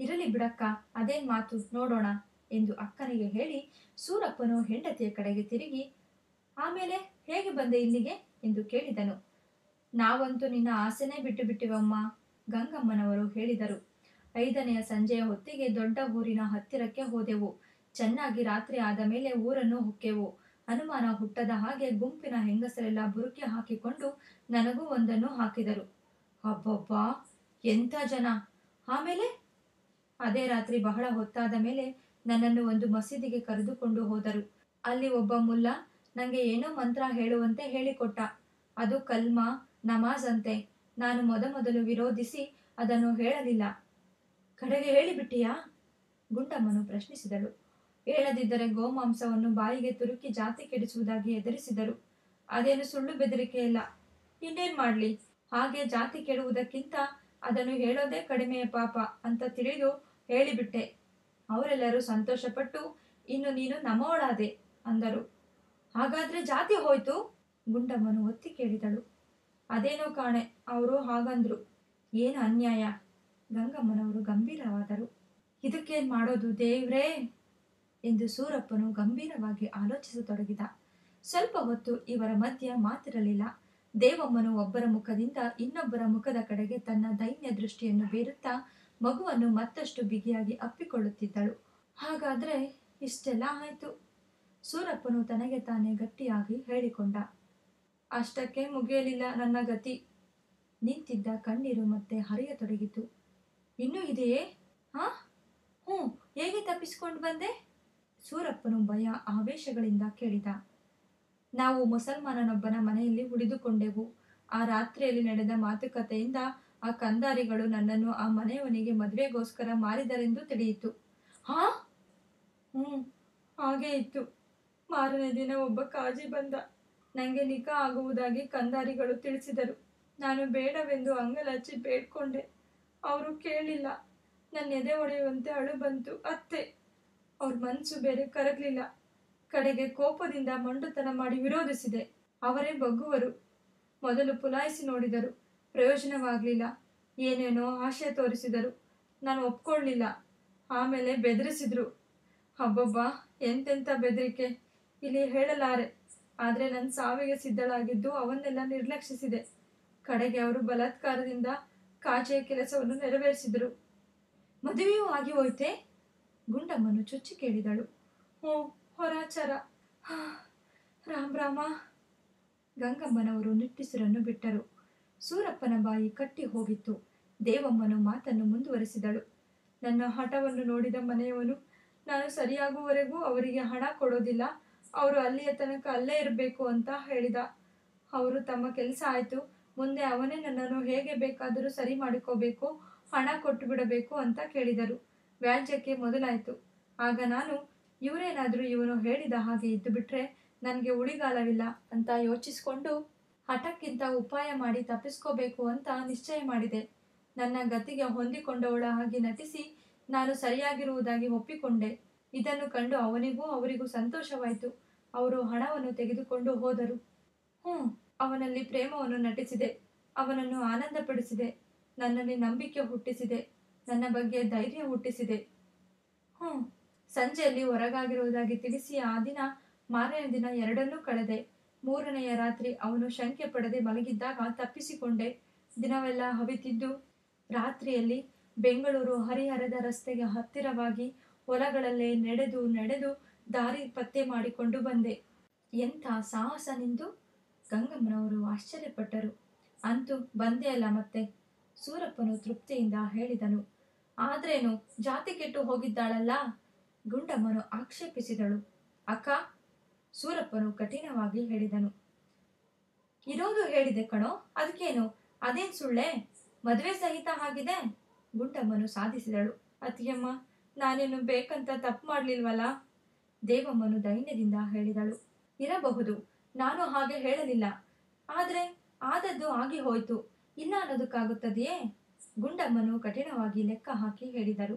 ಇರಲಿ ಬಿಡಕ್ಕ, ಅದೇನ್ ಮಾತು ನೋಡೋಣ ಎಂದು ಅಕ್ಕನಿಗೆ ಹೇಳಿ ಸೂರಪ್ಪನು ಹೆಂಡತಿಯ ಕಡೆಗೆ ತಿರುಗಿ, ಆಮೇಲೆ ಹೇಗೆ ಬಂದೆ ಇಲ್ಲಿಗೆ ಎಂದು ಕೇಳಿದನು. ನಾವಂತೂ ನಿನ್ನ ಆಸೆನೇ ಬಿಟ್ಟು ಬಿಟ್ಟಿವಮ್ಮ, ಗಂಗಮ್ಮನವರು ಹೇಳಿದರು. 5ನೆಯ ಸಂಜೆಯ ಹೊತ್ತಿಗೆ ದೊಡ್ಡ ಊರಿನ ಹತ್ತಿರಕ್ಕೆ ಹೋದೆವು. ಚೆನ್ನಾಗಿ ರಾತ್ರಿ ಆದ ಮೇಲೆ ಊರನ್ನು ಹೊಕ್ಕೆವು. ಅನುಮಾನ ಹುಟ್ಟದ ಹಾಗೆ ಗುಂಪಿನ ಹೆಂಗಸರೆಲ್ಲ ಬುರುಕಿ ಹಾಕಿಕೊಂಡು ನನಗೂ ಒಂದನ್ನು ಹಾಕಿದರು. ಅಬ್ಬಬ್ಬಾ, ಎಂಥ ಜನ! ಆಮೇಲೆ? ಅದೇ ರಾತ್ರಿ ಬಹಳ ಹೊತ್ತಾದ ಮೇಲೆ ನನ್ನನ್ನು ಒಂದು ಮಸೀದಿಗೆ ಕರೆದುಕೊಂಡು ಹೋದರು. ಅಲ್ಲಿ ಒಬ್ಬ ಮುಲ್ಲ ನನಗೆ ಏನೋ ಮಂತ್ರ ಹೇಳುವಂತೆ ಹೇಳಿಕೊಟ್ಟ. ಅದು ಕಲ್ಮಾ ನಮಾಜ್ ಅಂತೆ. ನಾನು ಮೊದಮೊದಲು ವಿರೋಧಿಸಿ ಅದನ್ನು ಹೇಳಲಿಲ್ಲ. ಕಡೆಗೆ ಹೇಳಿಬಿಟ್ಟಿಯಾ? ಗುಂಡಮ್ಮನು ಪ್ರಶ್ನಿಸಿದಳು. ಹೇಳದಿದ್ದರೆ ಗೋಮಾಂಸವನ್ನು ಬಾಯಿಗೆ ತುರುಕಿ ಜಾತಿ ಕೆಡಿಸುವುದಾಗಿ ಹೆದರಿಸಿದರು. ಅದೇನು ಸುಳ್ಳು ಬೆದರಿಕೆ ಇಲ್ಲ. ಇನ್ನೇನ್ ಮಾಡ್ಲಿ? ಹಾಗೆ ಜಾತಿ ಕೆಡುವುದಕ್ಕಿಂತ ಅದನ್ನು ಹೇಳೋದೇ ಕಡಿಮೆಯ ಪಾಪ ಅಂತ ತಿಳಿದು ಹೇಳಿಬಿಟ್ಟೆ. ಅವರೆಲ್ಲರೂ ಸಂತೋಷಪಟ್ಟು ಇನ್ನು ನೀನು ನಮ್ಮವಳಾದೆ ಅಂದರು. ಹಾಗಾದ್ರೆ ಜಾತಿ ಹೋಯ್ತು? ಗುಂಡಮ್ಮನು ಒತ್ತಿ ಕೇಳಿದಳು. ಅದೇನೋ ಕಾಣೆ, ಅವರು ಹಾಗಂದ್ರು. ಏನು ಅನ್ಯಾಯ! ಗಂಗಮ್ಮನವರು ಗಂಭೀರವಾದರು. ಇದಕ್ಕೇನ್ ಮಾಡೋದು ದೇವ್ರೇ ಎಂದು ಸೂರಪ್ಪನು ಗಂಭೀರವಾಗಿ ಆಲೋಚಿಸತೊಡಗಿದ. ಸ್ವಲ್ಪ ಹೊತ್ತು ಇವರ ಮಧ್ಯೆ ಮಾತಿರಲಿಲ್ಲ. ದೇವಮ್ಮನು ಒಬ್ಬರ ಮುಖದಿಂದ ಇನ್ನೊಬ್ಬರ ಮುಖದ ಕಡೆಗೆ ತನ್ನ ದೈನ್ಯ ದೃಷ್ಟಿಯನ್ನು ಬೀರುತ್ತಾ ಮಗುವನ್ನು ಮತ್ತಷ್ಟು ಬಿಗಿಯಾಗಿ ಅಪ್ಪಿಕೊಳ್ಳುತ್ತಿದ್ದಳು. ಹಾಗಾದ್ರೆ ಇಷ್ಟೆಲ್ಲ ಆಯ್ತು, ಸೂರಪ್ಪನು ತನಗೆ ತಾನೇ ಗಟ್ಟಿಯಾಗಿ ಹೇಳಿಕೊಂಡ. ಅಷ್ಟಕ್ಕೆ ಮುಗಿಯಲಿಲ್ಲ ನನ್ನ ಗತಿ. ನಿಂತಿದ್ದ ಕಣ್ಣೀರು ಮತ್ತೆ ಹರಿಯತೊಡಗಿತು. ಇನ್ನೂ ಇದೆಯೇ? ಹಾ? ಹ್ಞೂ, ಹೇಗೆ ತಪ್ಪಿಸಿಕೊಂಡು ಬಂದೆ? ಸೂರಪ್ಪನು ಭಯ ಆವೇಶಗಳಿಂದ ಕೇಳಿದ. ನಾವು ಮುಸಲ್ಮಾನನೊಬ್ಬನ ಮನೆಯಲ್ಲಿ ಉಳಿದುಕೊಂಡೆವು. ಆ ರಾತ್ರಿಯಲ್ಲಿ ನಡೆದ ಮಾತುಕತೆಯಿಂದ ಆ ಕಂದಾರಿಗಳು ನನ್ನನ್ನು ಆ ಮನೆಯವನಿಗೆ ಮದುವೆಗೋಸ್ಕರ ಮಾರಿದರೆಂದು ತಿಳಿಯಿತು. ಹಾ? ಹಾಗೇ ಇತ್ತು. ಮಾರನೇ ದಿನ ಒಬ್ಬ ಕಾಜಿ ಬಂದ. ನನಗೆ ನಿಖಾ ಆಗುವುದಾಗಿ ಕಂದಾರಿಗಳು ತಿಳಿಸಿದರು. ನಾನು ಬೇಡವೆಂದು ಅಂಗಲಾಚಿ ಬೇಡ್ಕೊಂಡೆ. ಅವರು ಕೇಳಿಲ್ಲ. ನನ್ನ ಎದೆ ಒಡೆಯುವಂತೆ ಅಳು ಬಂತು. ಅತ್ತೆ, ಅವ್ರ ಮನಸ್ಸು ಬೇರೆ ಕರಗಲಿಲ್ಲ. ಕಡೆಗೆ ಕೋಪದಿಂದ ಮಂಡುತನ ಮಾಡಿ ವಿರೋಧಿಸಿದೆ. ಅವರೇ ಬಗ್ಗುವರು. ಮೊದಲು ಪುಲಾಯಿಸಿ ನೋಡಿದರು, ಪ್ರಯೋಜನವಾಗಲಿಲ್ಲ. ಏನೇನೋ ಆಶಯ ತೋರಿಸಿದರು. ನಾನು ಒಪ್ಕೊಳ್ಳಿಲ್ಲ. ಆಮೇಲೆ ಬೆದರಿಸಿದ್ರು. ಹಬ್ಬಬ್ಬ, ಎಂತೆಂಥ ಬೆದರಿಕೆ! ಇಲ್ಲಿ ಹೇಳಲಾರೆ. ಆದರೆ ನನ್ನ ಸಾವಿಗೆ ಸಿದ್ಧಳಾಗಿದ್ದು ಅವನ್ನೆಲ್ಲ ನಿರ್ಲಕ್ಷಿಸಿದೆ. ಕಡೆಗೆ ಅವರು ಬಲಾತ್ಕಾರದಿಂದ ಕಾಜೆಯ ಕೆಲಸವನ್ನು ನೆರವೇರಿಸಿದರು. ಮದುವೆಯೂ ಆಗಿ ಹೋಯ್ತೆ? ಗುಂಡಮ್ಮನು ಚುಚ್ಚಿ ಕೇಳಿದಳು. ಹ್ಞೂ, ಹೊರಾಚಾರ. ರಾಮ್ ರಾಮ. ಗಂಗಮ್ಮನವರು ನಿಟ್ಟುಸಿರನ್ನು ಬಿಟ್ಟರು. ಸೂರಪ್ಪನ ಬಾಯಿ ಕಟ್ಟಿ ಹೋಗಿತ್ತು. ದೇವಮ್ಮನು ಮಾತನ್ನು ಮುಂದುವರೆಸಿದಳು. ನನ್ನ ಹಠವನ್ನು ನೋಡಿದ ಮನೆಯವನು ನಾನು ಸರಿಯಾಗುವವರೆಗೂ ಅವರಿಗೆ ಹಣ ಕೊಡೋದಿಲ್ಲ, ಅವರು ಅಲ್ಲಿಯ ತನಕ ಅಲ್ಲೇ ಇರಬೇಕು ಅಂತ ಹೇಳಿದ. ಅವರು ತಮ್ಮ ಕೆಲಸ ಆಯಿತು, ಮುಂದೆ ಅವನೇ ನನ್ನನ್ನು ಹೇಗೆ ಬೇಕಾದರೂ ಸರಿ ಮಾಡಿಕೋಬೇಕು, ಹಣ ಕೊಟ್ಟು ಬಿಡಬೇಕು ಅಂತ ಕೇಳಿದರು. ವ್ಯಾಜ್ಯಕ್ಕೆ ಮೊದಲಾಯಿತು. ಆಗ ನಾನು ಇವರೇನಾದರೂ ಇವನು ಹೇಳಿದ ಹಾಗೆ ಇದ್ದು ಬಿಟ್ರೆ ನನಗೆ ಉಳಿಗಾಲವಿಲ್ಲ ಅಂತ ಯೋಚಿಸಿಕೊಂಡು ಹಠಕ್ಕಿಂತ ಉಪಾಯ ಮಾಡಿ ತಪ್ಪಿಸ್ಕೋಬೇಕು ಅಂತ ನಿಶ್ಚಯ ಮಾಡಿದೆ. ನನ್ನ ಗತಿಗೆ ಹೊಂದಿಕೊಂಡವಳ ಹಾಗೆ ನಟಿಸಿ ನಾನು ಸರಿಯಾಗಿರುವುದಾಗಿ ಒಪ್ಪಿಕೊಂಡೆ. ಇದನ್ನು ಕಂಡು ಅವನಿಗೂ ಅವರಿಗೂ ಸಂತೋಷವಾಯಿತು. ಅವರು ಹಣವನ್ನು ತೆಗೆದುಕೊಂಡು ಹೋದರು. ಅವನಲ್ಲಿ ಪ್ರೇಮವನ್ನು ನಟಿಸಿದೆ. ಅವನನ್ನು ಆನಂದಪಡಿಸಿದೆ. ನನ್ನಲ್ಲಿ ನಂಬಿಕೆ ಹುಟ್ಟಿಸಿದೆ. ನನ್ನ ಬಗ್ಗೆ ಧೈರ್ಯ ಹುಟ್ಟಿಸಿದೆ. ಸಂಜೆಯಲ್ಲಿ ಹೊರಗಾಗಿರುವುದಾಗಿ ತಿಳಿಸಿ ಆ ದಿನ ಮಾರನೇ ದಿನ ಎರಡನ್ನೂ ಕಳೆದೆ. ಮೂರನೆಯ ರಾತ್ರಿ ಅವನು ಶಂಕೆ ಪಡದೆ ಮಲಗಿದ್ದಾಗ ತಪ್ಪಿಸಿಕೊಂಡೆ. ದಿನವೆಲ್ಲ ಹವಿತಿದ್ದು ರಾತ್ರಿಯಲ್ಲಿ ಬೆಂಗಳೂರು ಹರಿಹರದ ರಸ್ತೆಗೆ ಹತ್ತಿರವಾಗಿ ಹೊಲಗಳಲ್ಲೇ ನಡೆದು ನಡೆದು ದಾರಿ ಪತ್ತೆ ಮಾಡಿಕೊಂಡು ಬಂದೆ. ಎಂಥ ಸಾಹಸ ನಿಂದು! ಗಂಗಮ್ಮನವರು ಆಶ್ಚರ್ಯಪಟ್ಟರು. ಅಂತೂ ಬಂದೇ ಅಲ್ಲ ಮತ್ತೆ, ಸೂರಪ್ಪನು ತೃಪ್ತಿಯಿಂದ ಹೇಳಿದನು. ಆದ್ರೇನು, ಜಾತಿ ಕೆಟ್ಟು ಹೋಗಿದ್ದಾಳಲ್ಲ? ಗುಂಡಮ್ಮನು ಆಕ್ಷೇಪಿಸಿದಳು. ಅಕ್ಕ, ಸೂರಪ್ಪನು ಕಠಿಣವಾಗಿ ಹೇಳಿದನು. ಇರೋದು ಹೇಳಿದೆ ಕಣೋ, ಅದಕ್ಕೇನು? ಅದೇನ್ ಸುಳ್ಳೆ? ಮದುವೆ ಸಹಿತ ಆಗಿದೆ. ಗುಂಡಮ್ಮನು ಸಾಧಿಸಿದಳು. ಅತ್ತಿಗೆಮ್ಮ, ನಾನೇನು ಬೇಕಂತ ತಪ್ಪು ಮಾಡ್ಲಿಲ್ವಲ್ಲ? ದೇವಮ್ಮನು ದೈನ್ಯದಿಂದ ಹೇಳಿದಳು. ಇರಬಹುದು, ನಾನು ಹಾಗೆ ಹೇಳಲಿಲ್ಲ. ಆದ್ರೆ ಆದದ್ದು ಆಗಿ ಹೋಯ್ತು, ಇಲ್ಲ ಅನ್ನೋದಕ್ಕಾಗುತ್ತದೆಯೇ? ಗುಂಡಮ್ಮನು ಕಠಿಣವಾಗಿ ಲೆಕ್ಕ ಹಾಕಿ ಹೇಳಿದರು.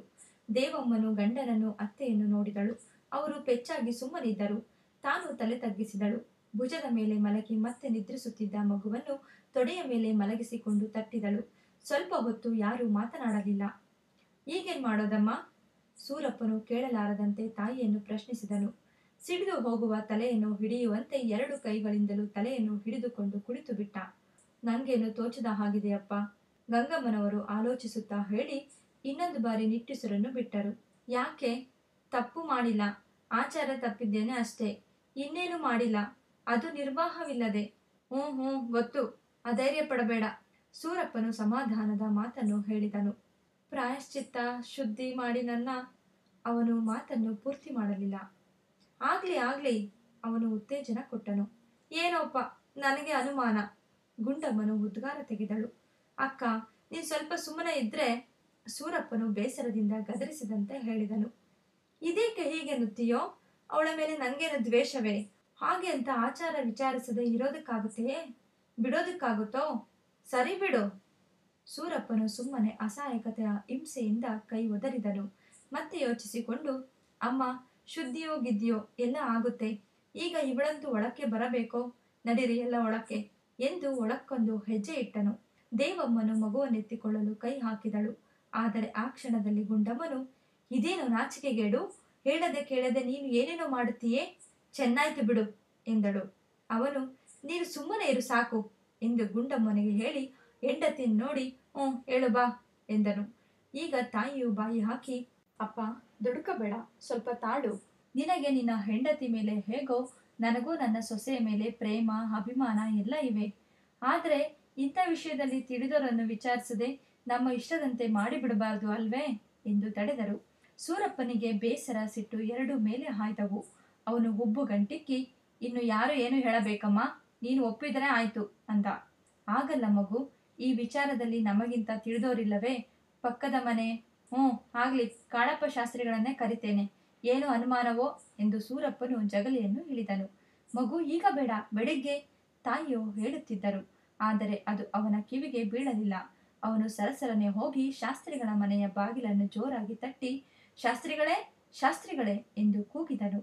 ದೇವಮ್ಮನು ಗಂಡನನ್ನು ಅತ್ತೆಯನ್ನು ನೋಡಿದಳು. ಅವರು ಪೆಚ್ಚಾಗಿ ಸುಮ್ಮನಿದ್ದರು. ತಾನು ತಲೆ ತಗ್ಗಿಸಿದಳು. ಭುಜದ ಮೇಲೆ ಮಲಗಿ ಮತ್ತೆ ನಿದ್ರಿಸುತ್ತಿದ್ದ ಮಗುವನ್ನು ತೊಡೆಯ ಮೇಲೆ ಮಲಗಿಸಿಕೊಂಡು ತಟ್ಟಿದಳು. ಸ್ವಲ್ಪ ಹೊತ್ತು ಯಾರೂ ಮಾತನಾಡಲಿಲ್ಲ. ಈಗೇನ್ ಮಾಡೋದಮ್ಮ? ಸೂರಪ್ಪನು ಕೇಳಲಾರದಂತೆ ತಾಯಿಯನ್ನು ಪ್ರಶ್ನಿಸಿದನು. ಸಿಡಿದು ಹೋಗುವ ತಲೆಯನ್ನು ಹಿಡಿಯುವಂತೆ ಎರಡು ಕೈಗಳಿಂದಲೂ ತಲೆಯನ್ನು ಹಿಡಿದುಕೊಂಡು ಕುಳಿತು ಬಿಟ್ಟ. ನಂಗೇನು ತೋಚದ ಹಾಗಿದೆಯಪ್ಪ, ಗಂಗಮ್ಮನವರು ಆಲೋಚಿಸುತ್ತಾ ಹೇಳಿ ಇನ್ನೊಂದು ಬಾರಿ ನಿಟ್ಟುಸಿರನ್ನು ಬಿಟ್ಟರು. ಯಾಕೆ? ತಪ್ಪು ಮಾಡಿಲ್ಲ, ಆಚಾರ ತಪ್ಪಿದ್ದೇನೆ ಅಷ್ಟೇ, ಇನ್ನೇನು ಮಾಡಿಲ್ಲ. ಅದು ನಿರ್ವಾಹವಿಲ್ಲದೆ. ಹ್ಞೂ ಗೊತ್ತು, ಅಧೈರ್ಯ ಪಡಬೇಡ. ಸೂರಪ್ಪನು ಸಮಾಧಾನದ ಮಾತನ್ನು ಹೇಳಿದನು. ಪ್ರಾಯಶ್ಚಿತ್ತ ಶುದ್ಧಿ ಮಾಡಿ ನನ್ನ ಅವನು ಮಾತನ್ನು ಪೂರ್ತಿ ಮಾಡಲಿಲ್ಲ. ಆಗ್ಲಿ ಆಗ್ಲಿ, ಅವನು ಉತ್ತೇಜನ ಕೊಟ್ಟನು. ಏನೋಪ್ಪ, ನನಗೆ ಅನುಮಾನ. ಗುಂಡಮ್ಮನು ಉದ್ಗಾರ ತೆಗೆದಳು. ಅಕ್ಕ, ನೀನ್ ಸ್ವಲ್ಪ ಸುಮ್ಮನೆ ಇದ್ರೆ. ಸೂರಪ್ಪನು ಬೇಸರದಿಂದ ಗದರಿಸಿದಂತೆ ಹೇಳಿದನು. ಇದೇಕೆ ಹೀಗೆ ನುತ್ತಿಯೋ? ಅವಳ ಮೇಲೆ ನಂಗೇನು ದ್ವೇಷವೇ? ಹಾಗೆ ಅಂತ ಆಚಾರ ವಿಚಾರಿಸದೆ ಇರೋದಕ್ಕಾಗುತ್ತೆಯೇ? ಬಿಡೋದಕ್ಕಾಗುತ್ತೋ? ಸರಿ ಬಿಡು. ಸೂರಪ್ಪನು ಸುಮ್ಮನೆ ಅಸಹಾಯಕತೆಯ ಹಿಂಸೆಯಿಂದ ಕೈ ಒದರಿದನು. ಮತ್ತೆ ಯೋಚಿಸಿಕೊಂಡು, ಅಮ್ಮ, ಶುದ್ಧಿಯೋ ಗಿದ್ದಿಯೋ ಎಲ್ಲ ಆಗುತ್ತೆ. ಈಗ ಇವಳಂತೂ ಒಳಕ್ಕೆ ಬರಬೇಕೋ? ನಡಿರಿ ಎಲ್ಲ ಒಳಕ್ಕೆ ಎಂದು ಒಳಕ್ಕೊಂದು ಹೆಜ್ಜೆ ಇಟ್ಟನು. ದೇವಮ್ಮನು ಮಗುವನ್ನೆತ್ತಿಕೊಳ್ಳಲು ಕೈ ಹಾಕಿದಳು. ಆದರೆ ಆ ಕ್ಷಣದಲ್ಲಿ ಗುಂಡಮ್ಮನು, ಇದೇನು ನಾಚಿಕೆಗೇಡು? ಹೇಳದೆ ಕೇಳದೆ ನೀನು ಏನೇನೋ ಮಾಡುತ್ತೀಯೇ? ಚೆನ್ನಾಯ್ತು ಬಿಡು ಎಂದಳು. ಅವನು, ನೀನು ಸುಮ್ಮನೆ ಇರು ಸಾಕು ಎಂದು ಗುಂಡಮ್ಮನಿಗೆ ಹೇಳಿ ಹೆಂಡತಿಯನ್ನು ನೋಡಿ, ಹೇಳು ಬಾ ಎಂದನು. ಈಗ ತಾಯಿಯು ಬಾಯಿ ಹಾಕಿ, ಅಪ್ಪ, ದುಡುಕಬೇಡ, ಸ್ವಲ್ಪ ತಾಳು. ನಿನಗೆ ನಿನ್ನ ಹೆಂಡತಿ ಮೇಲೆ ಹೇಗೋ ನನಗೂ ನನ್ನ ಸೊಸೆಯ ಮೇಲೆ ಪ್ರೇಮ, ಅಭಿಮಾನ ಎಲ್ಲ ಇವೆ. ಆದರೆ ಇಂಥ ವಿಷಯದಲ್ಲಿ ತಿಳಿದವರನ್ನು ವಿಚಾರಿಸದೆ ನಮ್ಮ ಇಷ್ಟದಂತೆ ಮಾಡಿಬಿಡಬಾರದು ಅಲ್ವೇ ಎಂದು ತಡೆದರು. ಸೂರಪ್ಪನಿಗೆ ಬೇಸರ, ಸಿಟ್ಟು ಎರಡೂ ಮೇಲೆ ಹಾಯ್ದವು. ಅವನು ಹುಬ್ಬು ಗಂಟಿಕ್ಕಿ, ಇನ್ನು ಯಾರು ಏನು ಹೇಳಬೇಕಮ್ಮ, ನೀನು ಒಪ್ಪಿದರೆ ಆಯ್ತು ಅಂದ. ಆಗಲ್ಲ ಮಗು, ಈ ವಿಚಾರದಲ್ಲಿ ನಮಗಿಂತ ತಿಳಿದೋರಿಲ್ಲವೇ? ಪಕ್ಕದ ಮನೆ. ಆಗ್ಲಿ, ಕಾಳಪ್ಪ ಶಾಸ್ತ್ರಿಗಳನ್ನೇ ಕರಿತೇನೆ. ಏನು ಅನುಮಾನವೋ ಎಂದು ಸೂರಪ್ಪನು ಜಗಲಿಯನ್ನು ಇಳಿದನು. ಮಗು, ಈಗ ಬೇಡ, ಬೆಳಿಗ್ಗೆ ತಾಯಿಯು ಹೇಳುತ್ತಿದ್ದರು. ಆದರೆ ಅದು ಅವನ ಕಿವಿಗೆ ಬೀಳಲಿಲ್ಲ. ಅವನು ಸರಸರನೆ ಹೋಗಿ ಶಾಸ್ತ್ರಿಗಳ ಮನೆಯ ಬಾಗಿಲನ್ನು ಜೋರಾಗಿ ತಟ್ಟಿ, ಶಾಸ್ತ್ರಿಗಳೇ, ಶಾಸ್ತ್ರಿಗಳೇ ಎಂದು ಕೂಗಿದನು.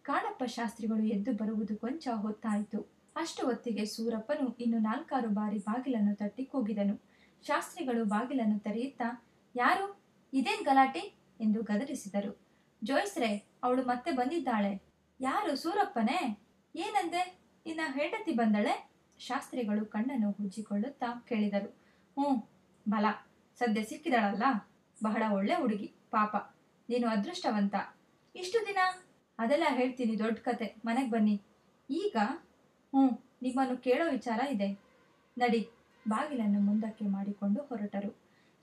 ಕಾಳಪ್ಪ ಶಾಸ್ತ್ರಿಗಳು ಎದ್ದು ಬರುವುದು ಕೊಂಚ ಹೊತ್ತಾಯಿತು. ಅಷ್ಟು ಹೊತ್ತಿಗೆ ಸೂರಪ್ಪನು ಇನ್ನು 4-6 ಬಾರಿ ಬಾಗಿಲನ್ನು ತಟ್ಟಿ ಕೂಗಿದನು. ಶಾಸ್ತ್ರಿಗಳು ಬಾಗಿಲನ್ನು ತೆರೆಯುತ್ತಾ, ಯಾರು? ಇದೇನ್ ಗಲಾಟೆ ಎಂದು ಗದರಿಸಿದರು. ಜೋಯಿಸ್ರೆ, ಅವಳು ಮತ್ತೆ ಬಂದಿದ್ದಾಳೆ. ಯಾರು? ಸೂರಪ್ಪನೇ? ಏನಂದೆ? ನಿನ್ನ ಹೆಂಡತಿ ಬಂದಳೆ? ಶಾಸ್ತ್ರಿಗಳು ಕಣ್ಣನ್ನು ಉಜ್ಜಿಕೊಳ್ಳುತ್ತಾ ಕೇಳಿದರು. ಬಲ, ಸದ್ಯ ಸಿಕ್ಕಿದಳಲ್ಲ, ಬಹಳ ಒಳ್ಳೆ ಹುಡುಗಿ, ಪಾಪ, ನೀನು ಅದೃಷ್ಟವಂತ. ಇಷ್ಟು ದಿನ? ಅದೆಲ್ಲ ಹೇಳ್ತೀನಿ, ದೊಡ್ಡ ಕತೆ, ಮನೆಗೆ ಬನ್ನಿ. ಈಗ? ನಿಮ್ಮನ್ನು ಕೇಳೋ ವಿಚಾರ ಇದೆ. ನಡಿ. ಬಾಗಿಲನ್ನು ಮುಂದಕ್ಕೆ ಮಾಡಿಕೊಂಡು ಹೊರಟರು.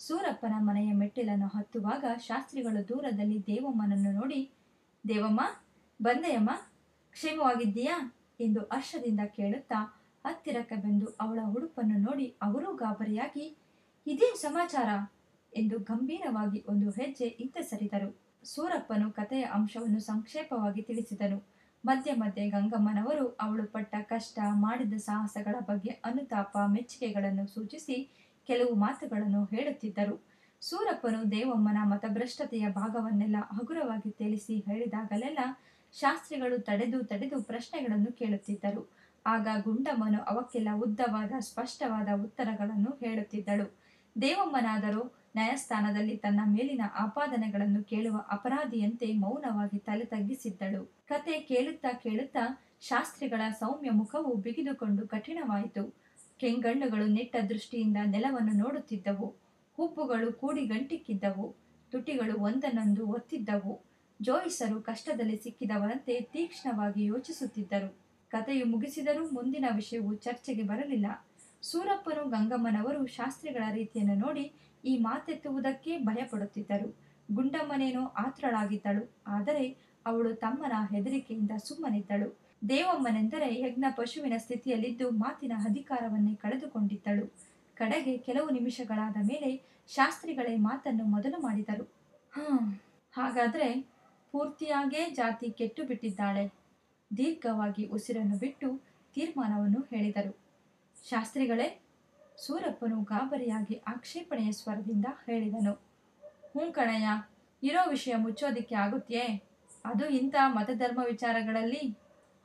ಸೂರಪ್ಪನ ಮನೆಯ ಮೆಟ್ಟಿಲನ್ನು ಹತ್ತುವಾಗ ಶಾಸ್ತ್ರಿಗಳು ದೂರದಲ್ಲಿ ದೇವಮ್ಮನನ್ನು ನೋಡಿ, ದೇವಮ್ಮ, ಬಂದೆಯಮ್ಮ, ಕ್ಷೇಮವಾಗಿದ್ದೀಯಾ ಎಂದು ಹರ್ಷದಿಂದ ಕೇಳುತ್ತಾ ಹತ್ತಿರಕ್ಕೆ ಬಂದು ಅವಳ ಉಡುಪನ್ನು ನೋಡಿ ಅವರೂ ಗಾಬರಿಯಾಗಿ, ಇದೇನು ಸಮಾಚಾರ ಎಂದು ಗಂಭೀರವಾಗಿ ಒಂದು ಹೆಜ್ಜೆ ಹಿಂದೆ ಸರಿದರು. ಸೂರಪ್ಪನು ಕಥೆಯ ಅಂಶವನ್ನು ಸಂಕ್ಷೇಪವಾಗಿ ತಿಳಿಸಿದನು. ಮಧ್ಯೆ ಮಧ್ಯೆ ಗಂಗಮ್ಮನವರು ಅವಳು ಪಟ್ಟ ಕಷ್ಟ, ಮಾಡಿದ ಸಾಹಸಗಳ ಬಗ್ಗೆ ಅನುತಾಪ, ಮೆಚ್ಚುಗೆಗಳನ್ನು ಸೂಚಿಸಿ ಕೆಲವು ಮಾತುಗಳನ್ನು ಹೇಳುತ್ತಿದ್ದರು. ಸೂರಪ್ಪನು ದೇವಮ್ಮನ ಮತಭ್ರಷ್ಟತೆಯ ಭಾಗವನ್ನೆಲ್ಲ ಹಗುರವಾಗಿ ತಿಳಿಸಿ ಹೇಳಿದಾಗಲೆಲ್ಲ ಶಾಸ್ತ್ರಿಗಳು ತಡೆದು ಪ್ರಶ್ನೆಗಳನ್ನು ಕೇಳುತ್ತಿದ್ದರು. ಆಗ ಗುಂಡಮ್ಮನು ಅವಕ್ಕೆಲ್ಲ ಉದ್ದವಾದ ಸ್ಪಷ್ಟವಾದ ಉತ್ತರಗಳನ್ನು ಹೇಳುತ್ತಿದ್ದಳು. ದೇವಮ್ಮನಾದರೂ ನ್ಯಾಯಸ್ಥಾನದಲ್ಲಿ ತನ್ನ ಮೇಲಿನ ಆಪಾದನೆಗಳನ್ನು ಕೇಳುವ ಅಪರಾಧಿಯಂತೆ ಮೌನವಾಗಿ ತಲೆ ತಗ್ಗಿಸಿದ್ದಳು. ಕತೆ ಕೇಳುತ್ತಾ ಶಾಸ್ತ್ರಿಗಳ ಸೌಮ್ಯ ಮುಖವು ಬಿಗಿದುಕೊಂಡು ಕಠಿಣವಾಯಿತು. ಕೆಂಗಣ್ಣುಗಳು ನೆಟ್ಟ ದೃಷ್ಟಿಯಿಂದ ನೆಲವನ್ನು ನೋಡುತ್ತಿದ್ದವು. ಹುಬ್ಬುಗಳು ಕೂಡಿ ಗಂಟಿಕ್ಕಿದ್ದವು. ತುಟಿಗಳು ಒಂದನ್ನೊಂದು ಒತ್ತಿದ್ದವು. ಜೋಯಿಸರು ಕಷ್ಟದಲ್ಲಿ ಸಿಕ್ಕಿದವರಂತೆ ತೀಕ್ಷ್ಣವಾಗಿ ಯೋಚಿಸುತ್ತಿದ್ದರು. ಕಥೆಯು ಮುಗಿಸಿದರೂ ಮುಂದಿನ ವಿಷಯವು ಚರ್ಚೆಗೆ ಬರಲಿಲ್ಲ. ಸೂರಪ್ಪನು ಗಂಗಮ್ಮನವರು ಶಾಸ್ತ್ರಿಗಳ ರೀತಿಯನ್ನು ನೋಡಿ ಈ ಮಾತೆತ್ತುವುದಕ್ಕೆ ಭಯಪಡುತ್ತಿದ್ದರು. ಗುಂಡಮ್ಮನೇನೋ ಆತುರಳಾಗಿದ್ದಳು. ಆದರೆ ಅವಳು ತಮ್ಮನ ಹೆದರಿಕೆಯಿಂದ ಸುಮ್ಮನಿದ್ದಳು. ದೇವಮ್ಮನೆಂದರೆ ಯಜ್ಞ ಪಶುವಿನ ಸ್ಥಿತಿಯಲ್ಲಿದ್ದು ಮಾತಿನ ಅಧಿಕಾರವನ್ನೇ ಕಳೆದುಕೊಂಡಿದ್ದಳು. ಕಡೆಗೆ ಕೆಲವು ನಿಮಿಷಗಳಾದ ಮೇಲೆ ಶಾಸ್ತ್ರಿಗಳೇ ಮಾತನ್ನು ಮೊದಲು ಮಾಡಿದರು. ಹಾಗಾದ್ರೆ ಪೂರ್ತಿಯಾಗೇ ಜಾತಿ ಕೆಟ್ಟು ಬಿಟ್ಟಿದ್ದಾಳೆ. ದೀರ್ಘವಾಗಿ ಉಸಿರನ್ನು ಬಿಟ್ಟು ತೀರ್ಮಾನವನ್ನು ಹೇಳಿದರು. ಶಾಸ್ತ್ರಿಗಳೇ, ಸೂರಪ್ಪನು ಗಾಬರಿಯಾಗಿ ಆಕ್ಷೇಪಣೆಯ ಸ್ವರದಿಂದ ಹೇಳಿದನು. ಕಣಯ್ಯ, ಇರೋ ವಿಷಯ ಮುಚ್ಚೋದಿಕ್ಕೆ ಆಗುತ್ತೇ? ಅದು ಇಂಥ ಮತಧರ್ಮ ವಿಚಾರಗಳಲ್ಲಿ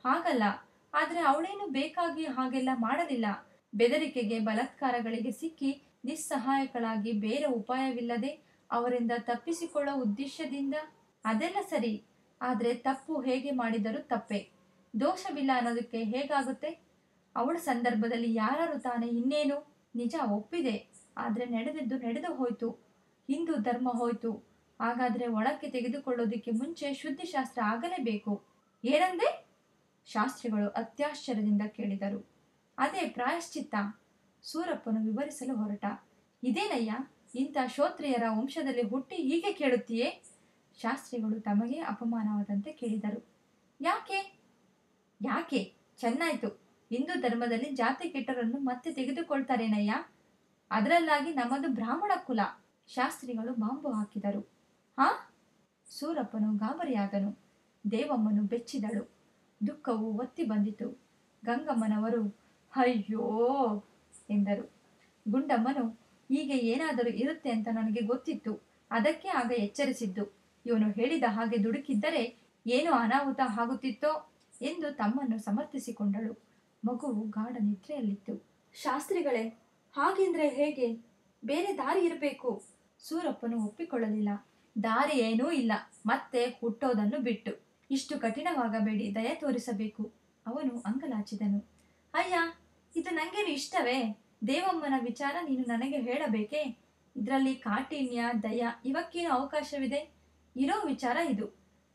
ಹಾಗಲ್ಲ. ಆದರೆ ಅವಳೇನು ಬೇಕಾಗಿ ಹಾಗೆಲ್ಲ ಮಾಡಲಿಲ್ಲ. ಬೆದರಿಕೆಗೆ, ಬಲಾತ್ಕಾರಗಳಿಗೆ ಸಿಕ್ಕಿ ನಿಸ್ಸಹಾಯಕಳಾಗಿ ಬೇರೆ ಉಪಾಯವಿಲ್ಲದೆ ಅವರಿಂದ ತಪ್ಪಿಸಿಕೊಳ್ಳೋ ಉದ್ದೇಶದಿಂದ. ಅದೆಲ್ಲ ಸರಿ, ಆದರೆ ತಪ್ಪು ಹೇಗೆ ಮಾಡಿದರೂ ತಪ್ಪೆ. ದೋಷವಿಲ್ಲ ಅನ್ನೋದಕ್ಕೆ ಹೇಗಾಗುತ್ತೆ? ಅವಳ ಸಂದರ್ಭದಲ್ಲಿ ಯಾರು ತಾನೇ ಇನ್ನೇನು? ನಿಜ ಒಪ್ಪಿದೆ, ಆದರೆ ನಡೆದು ಹೋಯ್ತು. ಹಿಂದೂ ಧರ್ಮ ಹೋಯ್ತು. ಹಾಗಾದ್ರೆ ಒಳಕ್ಕೆ ತೆಗೆದುಕೊಳ್ಳೋದಿಕ್ಕೆ ಮುಂಚೆ ಶುದ್ಧಿಶಾಸ್ತ್ರ ಆಗಲೇಬೇಕು. ಏನಂದೆ? ಶಾಸ್ತ್ರಿಗಳು ಅತ್ಯಾಶ್ಚರ್ಯದಿಂದ ಕೇಳಿದರು. ಅದೇ ಪ್ರಾಯಶ್ಚಿತ್ತ. ಸೂರಪ್ಪನು ವಿವರಿಸಲು ಹೊರಟ. ಇದೇನಯ್ಯ, ಇಂಥ ಶ್ರೋತ್ರಿಯರ ವಂಶದಲ್ಲಿ ಹುಟ್ಟಿ ಹೀಗೆ ಕೇಳುತ್ತೀಯೇ? ಶಾಸ್ತ್ರಿಗಳು ತಮಗೇ ಅಪಮಾನವಾದಂತೆ ಕೇಳಿದರು. ಯಾಕೆ? ಯಾಕೆ? ಚೆನ್ನಾಯ್ತು. ಹಿಂದೂ ಧರ್ಮದಲ್ಲಿ ಜಾತಿ ಕೆಟ್ಟರನ್ನು ಮತ್ತೆ ತೆಗೆದುಕೊಳ್ತಾರೇನಯ್ಯ? ಅದರಲ್ಲಾಗಿ ನಮ್ಮದು ಬ್ರಾಹ್ಮಣ ಕುಲ. ಶಾಸ್ತ್ರಿಗಳು ಬಾಂಬು ಹಾಕಿದರು. ಹಾ? ಸೂರಪ್ಪನು ಗಾಬರಿಯಾದನು. ದೇವಮ್ಮನು ಬೆಚ್ಚಿದಳು. ದುಃಖವು ಒತ್ತಿ ಬಂದಿತು. ಗಂಗಮ್ಮನವರು ಅಯ್ಯೋ ಎಂದರು. ಗುಂಡಮ್ಮನು, ಹೀಗೆ ಏನಾದರೂ ಇರುತ್ತೆ ಅಂತ ನನಗೆ ಗೊತ್ತಿತ್ತು. ಅದಕ್ಕೆ ಆಗ ಎಚ್ಚರಿಸಿದ್ದು. ಇವನು ಹೇಳಿದ ಹಾಗೆ ದುಡುಕಿದ್ದರೆ ಏನು ಅನಾಹುತ ಆಗುತ್ತಿತ್ತೋ ಎಂದು ತಮ್ಮನ್ನು ಸಮರ್ಥಿಸಿಕೊಂಡಳು. ಮಗುವು ಗಾಢ ನಿದ್ರೆಯಲ್ಲಿತ್ತು. ಶಾಸ್ತ್ರಿಗಳೇ, ಹಾಗೆಂದ್ರೆ ಹೇಗೆ? ಬೇರೆ ದಾರಿ ಇರಬೇಕು. ಸೂರಪ್ಪನು ಒಪ್ಪಿಕೊಳ್ಳಲಿಲ್ಲ. ದಾರಿ ಏನೂ ಇಲ್ಲ, ಮತ್ತೆ ಹುಟ್ಟೋದನ್ನು ಬಿಟ್ಟು. ಇಷ್ಟು ಕಠಿಣವಾಗಬೇಡಿ, ದಯ ತೋರಿಸಬೇಕು. ಅವನು ಅಂಗಲಾಚಿದನು. ಅಯ್ಯ, ಇದು ನಂಗೇನು ಇಷ್ಟವೇ? ದೇವಮ್ಮನ ವಿಚಾರ ನೀನು ನನಗೆ ಹೇಳಬೇಕೇ? ಇದರಲ್ಲಿ ಕಾಠಿಣ್ಯ, ದಯ ಇವಕ್ಕೇನು ಅವಕಾಶವಿದೆ? ಇರೋ ವಿಚಾರ ಇದು.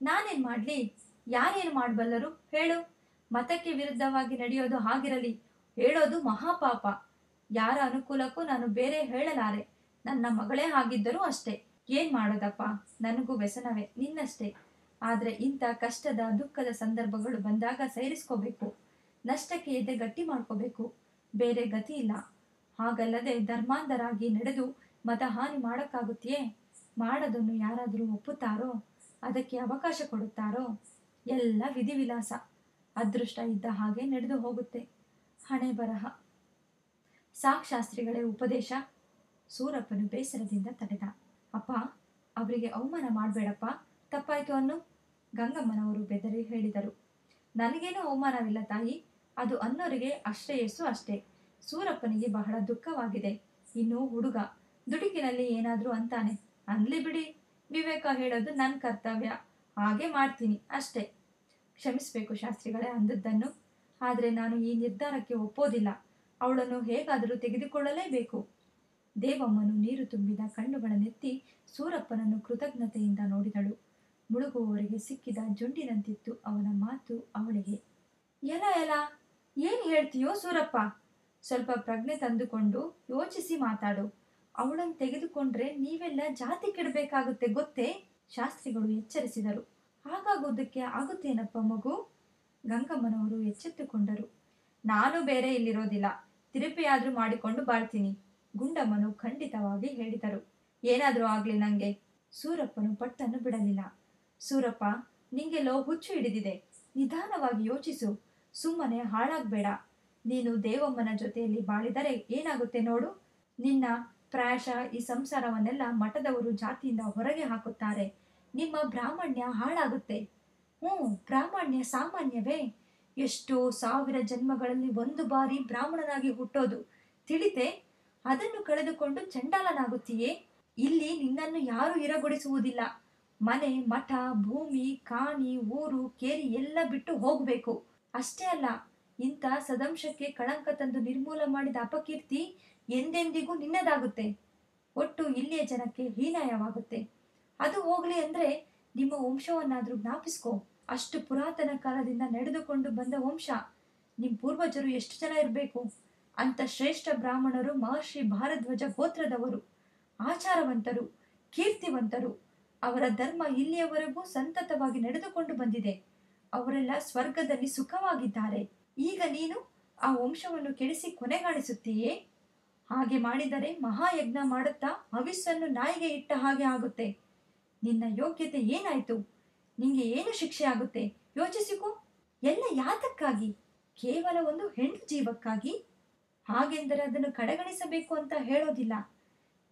ನಾನೇನು ಮಾಡಲಿ? ಯಾರೇನು ಮಾಡಬಲ್ಲರು ಹೇಳು? ಮತಕ್ಕೆ ವಿರುದ್ಧವಾಗಿ ನಡೆಯೋದು ಹಾಗಿರಲಿ, ಹೇಳೋದು ಮಹಾಪಾಪ. ಯಾರ ಅನುಕೂಲಕ್ಕೂ ನಾನು ಬೇರೆ ಹೇಳಲಾರೆ. ನನ್ನ ಮಗಳೇ ಆಗಿದ್ದರೂ ಅಷ್ಟೇ. ಏನ್ ಮಾಡೋದಪ್ಪ, ನನಗೂ ವ್ಯಸನವೇ ನಿನ್ನಷ್ಟೇ. ಆದ್ರೆ ಇಂಥ ಕಷ್ಟದ ದುಃಖದ ಸಂದರ್ಭಗಳು ಬಂದಾಗ ಸೈರಿಸ್ಕೋಬೇಕು. ನಷ್ಟಕ್ಕೆ ಎದೆ ಗಟ್ಟಿ ಮಾಡ್ಕೋಬೇಕು. ಬೇರೆ ಗತಿ ಇಲ್ಲ. ಹಾಗಲ್ಲದೆ ಧರ್ಮಾಂಧರಾಗಿ ನಡೆದು ಮತಹಾನಿ ಮಾಡೋಕ್ಕಾಗುತ್ತೆಯೇ? ಮಾಡೋದನ್ನು ಯಾರಾದರೂ ಒಪ್ಪುತ್ತಾರೋ? ಅದಕ್ಕೆ ಅವಕಾಶ ಕೊಡುತ್ತಾರೋ? ಎಲ್ಲ ವಿಧಿವಿಲಾಸ. ಅದೃಷ್ಟ ಇದ್ದ ಹಾಗೆ ನಡೆದು ಹೋಗುತ್ತೆ. ಹಣೆ ಬರಹ. ಸಾಕ್ಷಾಸ್ತ್ರಿಗಳೇ ಉಪದೇಶ. ಸೂರಪ್ಪನು ಬೇಸರದಿಂದ ತಡೆದ. ಅಪ್ಪ, ಅವರಿಗೆ ಅವಮಾನ ಮಾಡಬೇಡಪ್ಪ, ತಪ್ಪಾಯ್ತು ಅನ್ನು. ಗಂಗಮ್ಮನವರು ಬೆದರಿ ಹೇಳಿದರು. ನನಗೇನು ಅವಮಾನವಿಲ್ಲ ತಾಯಿ. ಅದು ಅನ್ನೋರಿಗೆ ಅಶ್ರೇಯಸ್ಸು ಅಷ್ಟೇ. ಸೂರಪ್ಪನಿಗೆ ಬಹಳ ದುಃಖವಾಗಿದೆ. ಇನ್ನು ಹುಡುಗ, ದುಡುಕಿನಲ್ಲಿ ಏನಾದರೂ ಅಂತಾನೆ. ಅನ್ಲಿ ಬಿಡಿ. ವಿವೇಕ ಹೇಳೋದು ನನ್ನ ಕರ್ತವ್ಯ. ಹಾಗೆ ಮಾಡ್ತೀನಿ ಅಷ್ಟೇ. ಕ್ಷಮಿಸಬೇಕು ಶಾಸ್ತ್ರಿಗಳೇ ಅಂದದ್ದನ್ನು. ಆದರೆ ನಾನು ಈ ನಿರ್ಧಾರಕ್ಕೆ ಒಪ್ಪೋದಿಲ್ಲ. ಅವಳನ್ನು ಹೇಗಾದರೂ ತೆಗೆದುಕೊಳ್ಳಲೇಬೇಕು. ದೇವಮ್ಮನು ನೀರು ತುಂಬಿದ ಕಣ್ಣುಗಳನ್ನೆತ್ತಿ ಸೂರಪ್ಪನನ್ನು ಕೃತಜ್ಞತೆಯಿಂದ ನೋಡಿದಳು. ಮುಳುಗುವವರಿಗೆ ಸಿಕ್ಕಿದ ಜುಂಡಿನಂತಿತ್ತು ಅವನ ಮಾತು ಅವಳಿಗೆ. ಎಲ ಎಲ, ಏನು ಹೇಳ್ತೀಯೋ ಸೂರಪ್ಪ? ಸ್ವಲ್ಪ ಪ್ರಜ್ಞೆ ತಂದುಕೊಂಡು ಯೋಚಿಸಿ ಮಾತಾಡು. ಅವಳನ್ನು ತೆಗೆದುಕೊಂಡ್ರೆ ನೀವೆಲ್ಲ ಜಾತಿ ಕೆಡಬೇಕಾಗುತ್ತೆ ಗೊತ್ತೇ? ಶಾಸ್ತ್ರಿಗಳು ಎಚ್ಚರಿಸಿದರು. ಹಾಗಾಗೋದಕ್ಕೆ ಆಗುತ್ತೇನಪ್ಪ ಮಗು? ಗಂಗಮ್ಮನವರು ಎಚ್ಚೆತ್ತುಕೊಂಡರು. ನಾನು ಬೇರೆ ಇಲ್ಲಿರೋದಿಲ್ಲ. ತಿರುಪೆಯಾದ್ರೂ ಮಾಡಿಕೊಂಡು ಬಾಳ್ತೀನಿ. ಗುಂಡಮ್ಮನು ಖಂಡಿತವಾಗಿ ಹೇಳಿದರು. ಏನಾದರೂ ಆಗ್ಲಿ ನಂಗೆ. ಸೂರಪ್ಪನು ಪಟ್ಟನ್ನು ಬಿಡಲಿಲ್ಲ. ಸೂರಪ್ಪ, ನಿಂಗೆಲ್ಲೋ ಹುಚ್ಚು ಹಿಡಿದಿದೆ. ನಿಧಾನವಾಗಿ ಯೋಚಿಸು. ಸುಮ್ಮನೆ ಹಾಳಾಗ್ಬೇಡ. ನೀನು ದೇವಮ್ಮನ ಜೊತೆಯಲ್ಲಿ ಬಾಳಿದರೆ ಏನಾಗುತ್ತೆ ನೋಡು. ನಿನ್ನ ಪ್ರಾಯಶಃ ಈ ಸಂಸಾರವನ್ನೆಲ್ಲ ಮಠದವರು ಜಾತಿಯಿಂದ ಹೊರಗೆ ಹಾಕುತ್ತಾರೆ. ನಿಮ್ಮ ಬ್ರಾಹ್ಮಣ್ಯ ಹಾಳಾಗುತ್ತೆ. ಬ್ರಾಹ್ಮಣ್ಯ ಸಾಮಾನ್ಯವೇ? ಎಷ್ಟೋ ಸಾವಿರ ಜನ್ಮಗಳಲ್ಲಿ ಒಂದು ಬಾರಿ ಬ್ರಾಹ್ಮಣನಾಗಿ ಹುಟ್ಟೋದು ತಿಳಿತೆ? ಅದನ್ನು ಕಳೆದುಕೊಂಡು ಚಂಡಾಲನಾಗುತ್ತೀಯೇ? ಇಲ್ಲಿ ನಿನ್ನನ್ನು ಯಾರು ಇರಗೊಡಿಸುವುದಿಲ್ಲ. ಮನೆ, ಮಠ, ಭೂಮಿ, ಕಾಣಿ, ಊರು, ಕೇರಿ ಎಲ್ಲ ಬಿಟ್ಟು ಹೋಗಬೇಕು. ಅಷ್ಟೇ ಅಲ್ಲ, ಇಂಥ ಸದಂಶಕ್ಕೆ ಕಳಂಕ ತಂದು ನಿರ್ಮೂಲ ಮಾಡಿದ ಅಪಕೀರ್ತಿ ಎಂದೆಂದಿಗೂ ನಿನ್ನದಾಗುತ್ತೆ. ಒಟ್ಟು ಇಲ್ಲಿಯ ಜನಕ್ಕೆ ಹೀನಾಯವಾಗುತ್ತೆ. ಅದು ಹೋಗ್ಲಿ ಅಂದ್ರೆ ನಿಮ್ಮ ವಂಶವನ್ನಾದ್ರೂ ಜ್ಞಾಪಿಸ್ಕೋ. ಅಷ್ಟು ಪುರಾತನ ಕಾಲದಿಂದ ನಡೆದುಕೊಂಡು ಬಂದ ವಂಶ. ನಿಮ್ಮ ಪೂರ್ವಜರು ಎಷ್ಟು ಜನ ಇರಬೇಕು? ಅಂತ ಶ್ರೇಷ್ಠ ಬ್ರಾಹ್ಮಣರು ಮಹರ್ಷಿ ಭಾರದ್ವಾಜ ಗೋತ್ರದವರು. ಆಚಾರವಂತರು, ಕೀರ್ತಿವಂತರು. ಅವರ ಧರ್ಮ ಇಲ್ಲಿಯವರೆಗೂ ಸಂತತವಾಗಿ ನಡೆದುಕೊಂಡು ಬಂದಿದೆ. ಅವರೆಲ್ಲ ಸ್ವರ್ಗದಲ್ಲಿ ಸುಖವಾಗಿದ್ದಾರೆ. ಈಗ ನೀನು ಆ ವಂಶವನ್ನು ಕೆಡಿಸಿ ಕೊನೆಗಾಣಿಸುತ್ತೀಯೇ? ಹಾಗೆ ಮಾಡಿದರೆ ಮಹಾಯಜ್ಞ ಮಾಡುತ್ತಾ ಹವಿಸ್ಸನ್ನು ನಾಯಿಗೆ ಇಟ್ಟ ಹಾಗೆ ಆಗುತ್ತೆ. ನಿನ್ನ ಯೋಗ್ಯತೆ ಏನಾಯ್ತು? ನಿಂಗೆ ಏನು ಶಿಕ್ಷೆ ಆಗುತ್ತೆ ಯೋಚಿಸಿಕೋ. ಎಲ್ಲ ಯಾತಕ್ಕಾಗಿ? ಕೇವಲ ಒಂದು ಹೆಣ್ಣು ಜೀವಕ್ಕಾಗಿ. ಹಾಗೆಂದರೆ ಅದನ್ನು ಕಡೆಗಣಿಸಬೇಕು ಅಂತ ಹೇಳೋದಿಲ್ಲ.